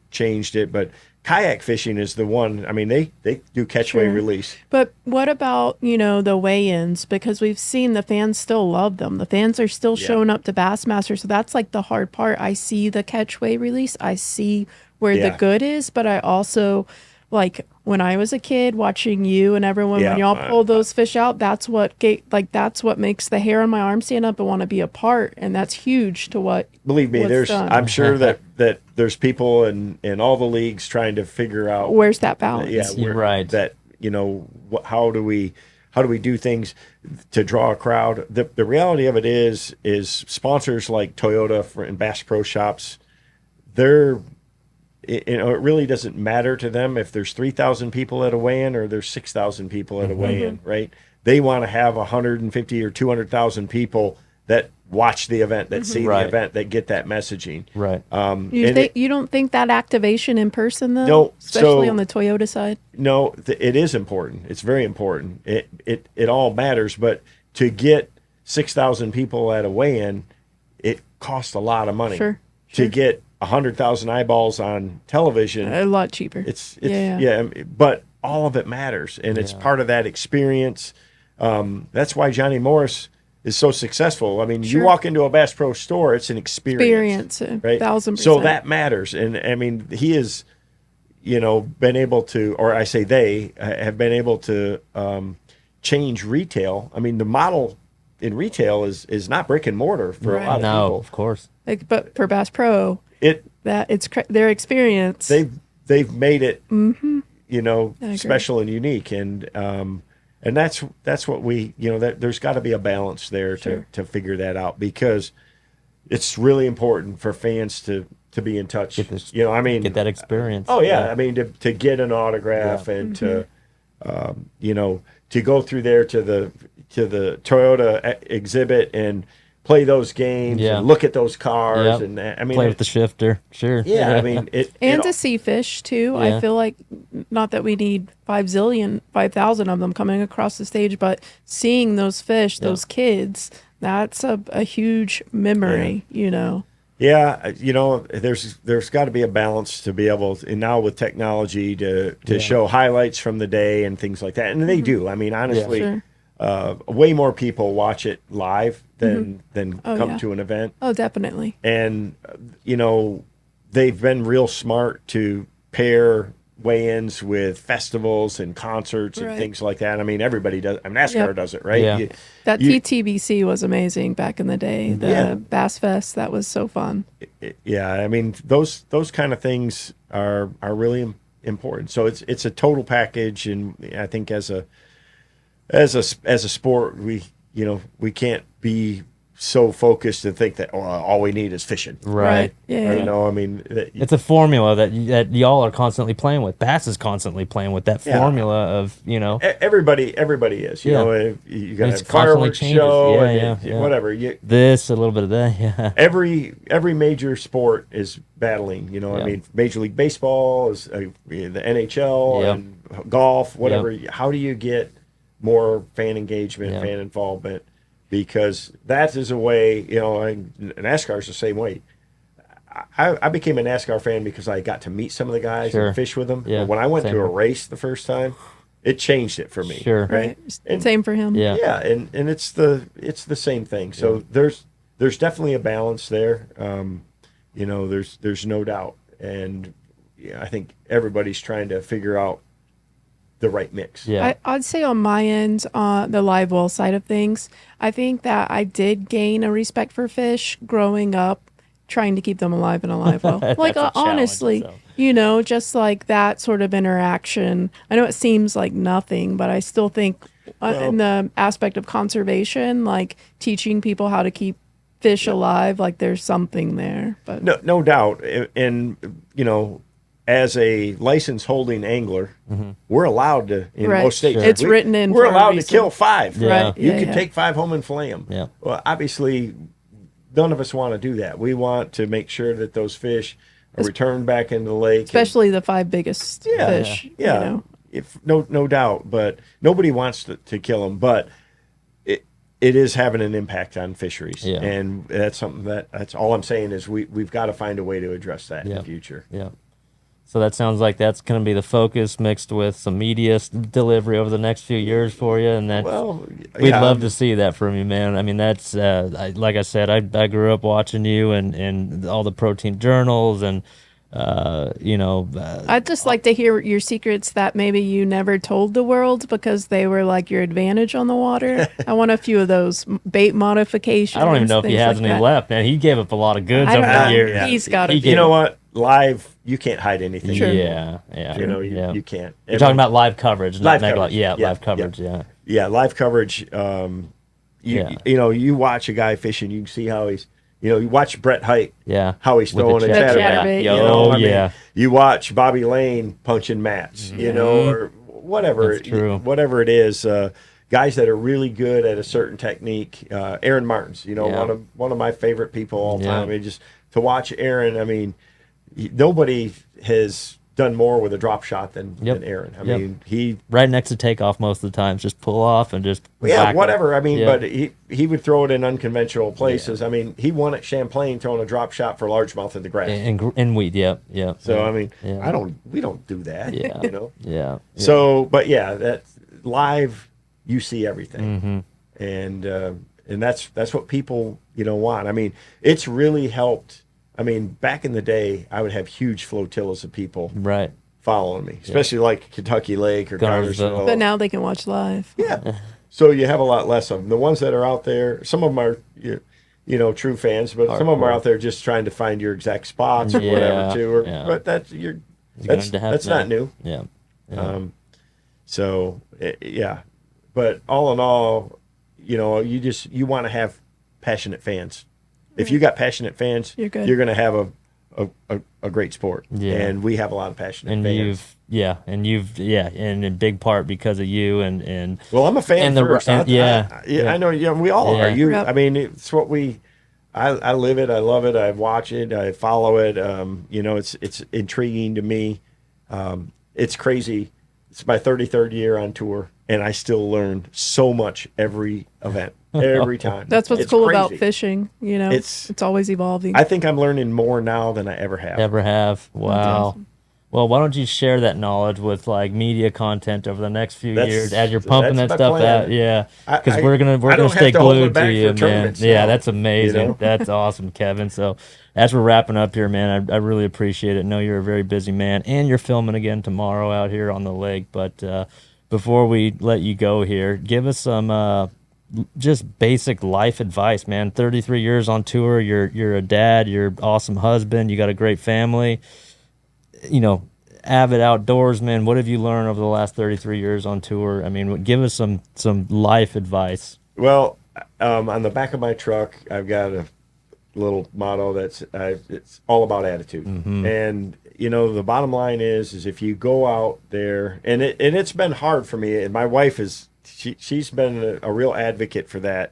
changed it, but kayak fishing is the one. I mean, they do catch-weigh release. But what about, the weigh-ins? Because we've seen the fans still love them. The fans are still showing up to Bassmaster. So that's like the hard part. I see the catch-weigh release. I see where the good is, but I also, like, when I was a kid watching you and everyone, when y'all pulled those fish out, that's what makes the hair on my arm stand up and want to be a part. And that's huge to what. Believe me, I'm sure that there's people in all the leagues trying to figure out where's that balance. You're right. That, how do we do things to draw a crowd? The reality of it is sponsors like Toyota and Bass Pro Shops, it really doesn't matter to them if there's 3,000 people at a weigh-in or there's 6,000 people at a weigh-in, right? They want to have 150 or 200,000 people that watch the event, that see the event, that get that messaging. Right. You don't think that activation in person, though? No. Especially on the Toyota side? No, it is important. It's very important. It all matters. But to get 6,000 people at a weigh-in, it costs a lot of money. Sure. To get 100,000 eyeballs on television. A lot cheaper. It's but all of it matters, and it's part of that experience. That's why Johnny Morris is so successful. I mean, you walk into a Bass Pro store, it's an experience, right? 1,000%. So that matters, and I mean, he is, been able to, or I say they have been able to change retail. I mean, the model in retail is not brick and mortar for a lot of no, people. of course. But for Bass Pro, it's their experience. They've made it, agree. special and unique, and that's what we, that there's got to be a balance there to figure that out, because it's really important for fans to be in touch. Get that experience. Oh yeah, I mean to get an autograph and to to go through there to the Toyota exhibit and play those games and look at those cars and I mean play with the shifter. Sure. Yeah, I mean to see fish too. Yeah. I feel like, not that we need 5,000 of them coming across the stage, but seeing those fish, those kids, that's a huge memory, Yeah, there's got to be a balance to be able to, and now with technology to show highlights from the day and things like that, and they do. I mean, honestly, way more people watch it live than come to an event. Oh, definitely. And they've been real smart to pair weigh-ins with festivals and concerts and things like that. I mean, everybody does. I mean, NASCAR does it, right? Yeah. That TTBC was amazing back in the day. The Bass Fest, that was so fun. Yeah, I mean, those kind of things are really important. So it's a total package, and I think as a sport, we can't be so focused and think that all we need is fishing. Right. Yeah. I mean, it's a formula that y'all are constantly playing with. Bass is constantly playing with that formula of, everybody is, you know, you got It's a fireworks constantly show changes. and whatever. This, a little bit of that, yeah. Every major sport is battling, I mean, Major League Baseball is the NHL and golf, whatever. How do you get more fan engagement, fan involvement? Because that is a way, and NASCAR is the same way. I became a NASCAR fan because I got to meet some of the guys and fish with them. Yeah, but when I went to a race the first time, it changed it for me. Sure. Right. And, same for him. Yeah. Yeah, and it's the same thing. So there's definitely a balance there. There's no doubt, and I think everybody's trying to figure out the right mix. Yeah. I'd say on my end, the live well side of things, I think that I did gain a respect for fish growing up, trying to keep them alive in a live well. Like, honestly, just like that sort of interaction. I know it seems like nothing, but I still think in the aspect of conservation, like teaching people how to keep fish alive, like there's something there. But no doubt. And, as a license holding angler, we're allowed to, in most states, it's written in. We're allowed to kill 5. Yeah. Right. You can take 5 home and fillet them. Yeah. Well, obviously, none of us want to do that. We want to make sure that those fish are returned back into the lake. Especially the 5 biggest fish. Yeah. If no doubt, but nobody wants to kill them. But it is having an impact on fisheries, and that's something that's all I'm saying is we've got to find a way to address that in the future. Yeah. So that sounds like that's going to be the focus, mixed with some media delivery over the next few years for you, and that we'd love to see that from you, man. I mean, that's like I said, I grew up watching you and all the protein journals, and I'd just like to hear your secrets that maybe you never told the world because they were like your advantage on the water. I want a few of those bait modifications. I don't even know if he has any left, man. He gave up a lot of goods over the years. Yeah. He's got You know what? Live, you can't hide anything. Sure. anymore. Yeah. You can't. You're talking about live coverage, Live not coverage. live coverage. Yeah, live coverage. You watch a guy fishing, you can see how he's. You watch Brett Hite. Yeah. How he's With throwing a the chatterbait. chatterbait. You watch Bobby Lane punching mats. Or whatever. That's true. Whatever it is. Guys that are really good at a certain technique. Aaron Martins. One of my favorite people all time. I mean, just to watch Aaron. I mean, nobody has done more with a drop shot than Yep. Aaron. I Yep. mean, he Right next to takeoff most of the time. Just pull off and just whack it. whatever. I mean, Yeah. but he would throw it in unconventional places. I mean, he won at Champlain throwing a drop shot for largemouth in the grass. And weed, yep. So I mean, Yeah. we don't do that. Yeah. You know. Yeah. So, but yeah, that live, you see everything, Mm-hmm. And that's what people want. I mean, it's really helped. I mean, back in the day, I would have huge flotillas of people Right. following me, especially like Kentucky Lake or Connersville. Connersville. But now they can watch live. Yeah. So you have a lot less of them. The ones that are out there, some of them are, true fans, but some of them are Hardcore. out there just trying to find your exact spots or whatever too. Or, Yeah. But that's not new. Yeah. Yeah. So yeah, but all in all, you want to have passionate fans. If you got passionate fans, You're good. You're going to have a great sport. Yeah. And we have a lot of passionate and fans. and in big part because of you and Well, I'm a fan and the- first. and- I know. Yeah, we all Yeah. are. Yep. I mean, it's what I live it. I love it. I watch it. I follow it. It's intriguing to me. It's crazy. It's my 33rd year on tour, and I still learn so much every event, every time. That's what's It's cool about crazy. fishing. It's- It's always evolving. I think I'm learning more now than I ever have. ever have. Wow. awesome. Well, why don't you share that knowledge with like media content over the next few That's- years as you're pumping that that's my stuff plan. out? Yeah, I- because we're gonna I don't stay have to hold it glued to back for you, man. tournaments Yeah, now, that's amazing. you know? That's awesome, Kevin. So as we're wrapping up here, man, I really appreciate it. I know you're a very busy man, and you're filming again tomorrow out here on the lake. But before we let you go here, give us some just basic life advice, man. 33 years on tour. You're a dad. You're an awesome husband. You got a great family. Avid outdoorsman. What have you learned over the last 33 years on tour? I mean, give us some life advice. Well, on the back of my truck, I've got a little motto that's it's all about attitude. And the bottom line is if you go out there, and it's been hard for me, and my wife she's been a real advocate for that.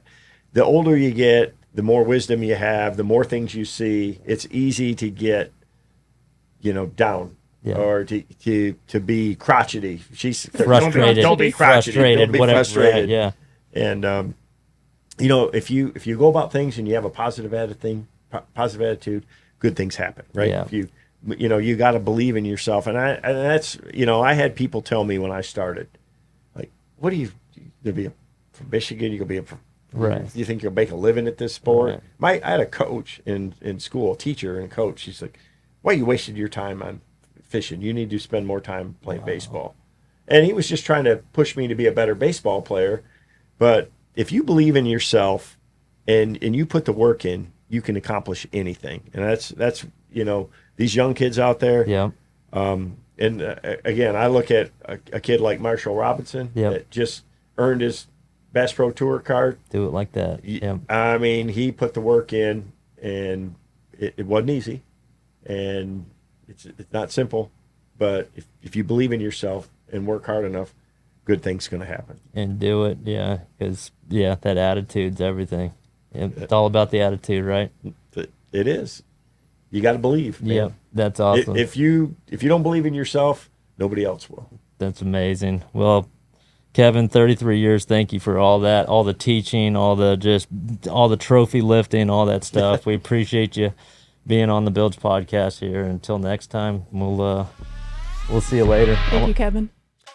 The older you get, the more wisdom you have, the more things you see. It's easy to get down. Yeah. Or to be crotchety. She's Frustrated. Don't be crotchety. Frustrated. Don't be Whatever. frustrated. Right, yeah. And if you go about things and you have a positive attitude, good things happen, right? Yeah. If you got to believe in yourself, and that's I had people tell me when I started, like, what are you gonna be from Michigan? You gonna be Right. You think you'll make a living at this sport? Right. I had a coach in school, a teacher and a coach. She's like, why you wasted your time on fishing? You need to spend more time playing baseball. And he was just trying to push me to be a better baseball player. But if you believe in yourself and you put the work in, you can accomplish anything. And that's these young kids out there. Yeah. Again, I look at a kid like Marshall Robinson that just earned his Bass Pro Tour card. Do it like that. Yeah. I mean, he put the work in, and it wasn't easy, and it's not simple. But if you believe in yourself and work hard enough, good things going to happen. And do it. Yeah. Because that attitude's everything. It's all about the attitude, right? It is. You got to believe. Man. Yep. That's awesome. If you don't believe in yourself, nobody else will. That's amazing. Well, Kevin, 33 years. Thank you for all that, all the teaching, all the trophy lifting, all that stuff. We appreciate you being on the Bilge Podcast here. Until next time, we'll see you later. Thank you, Kevin.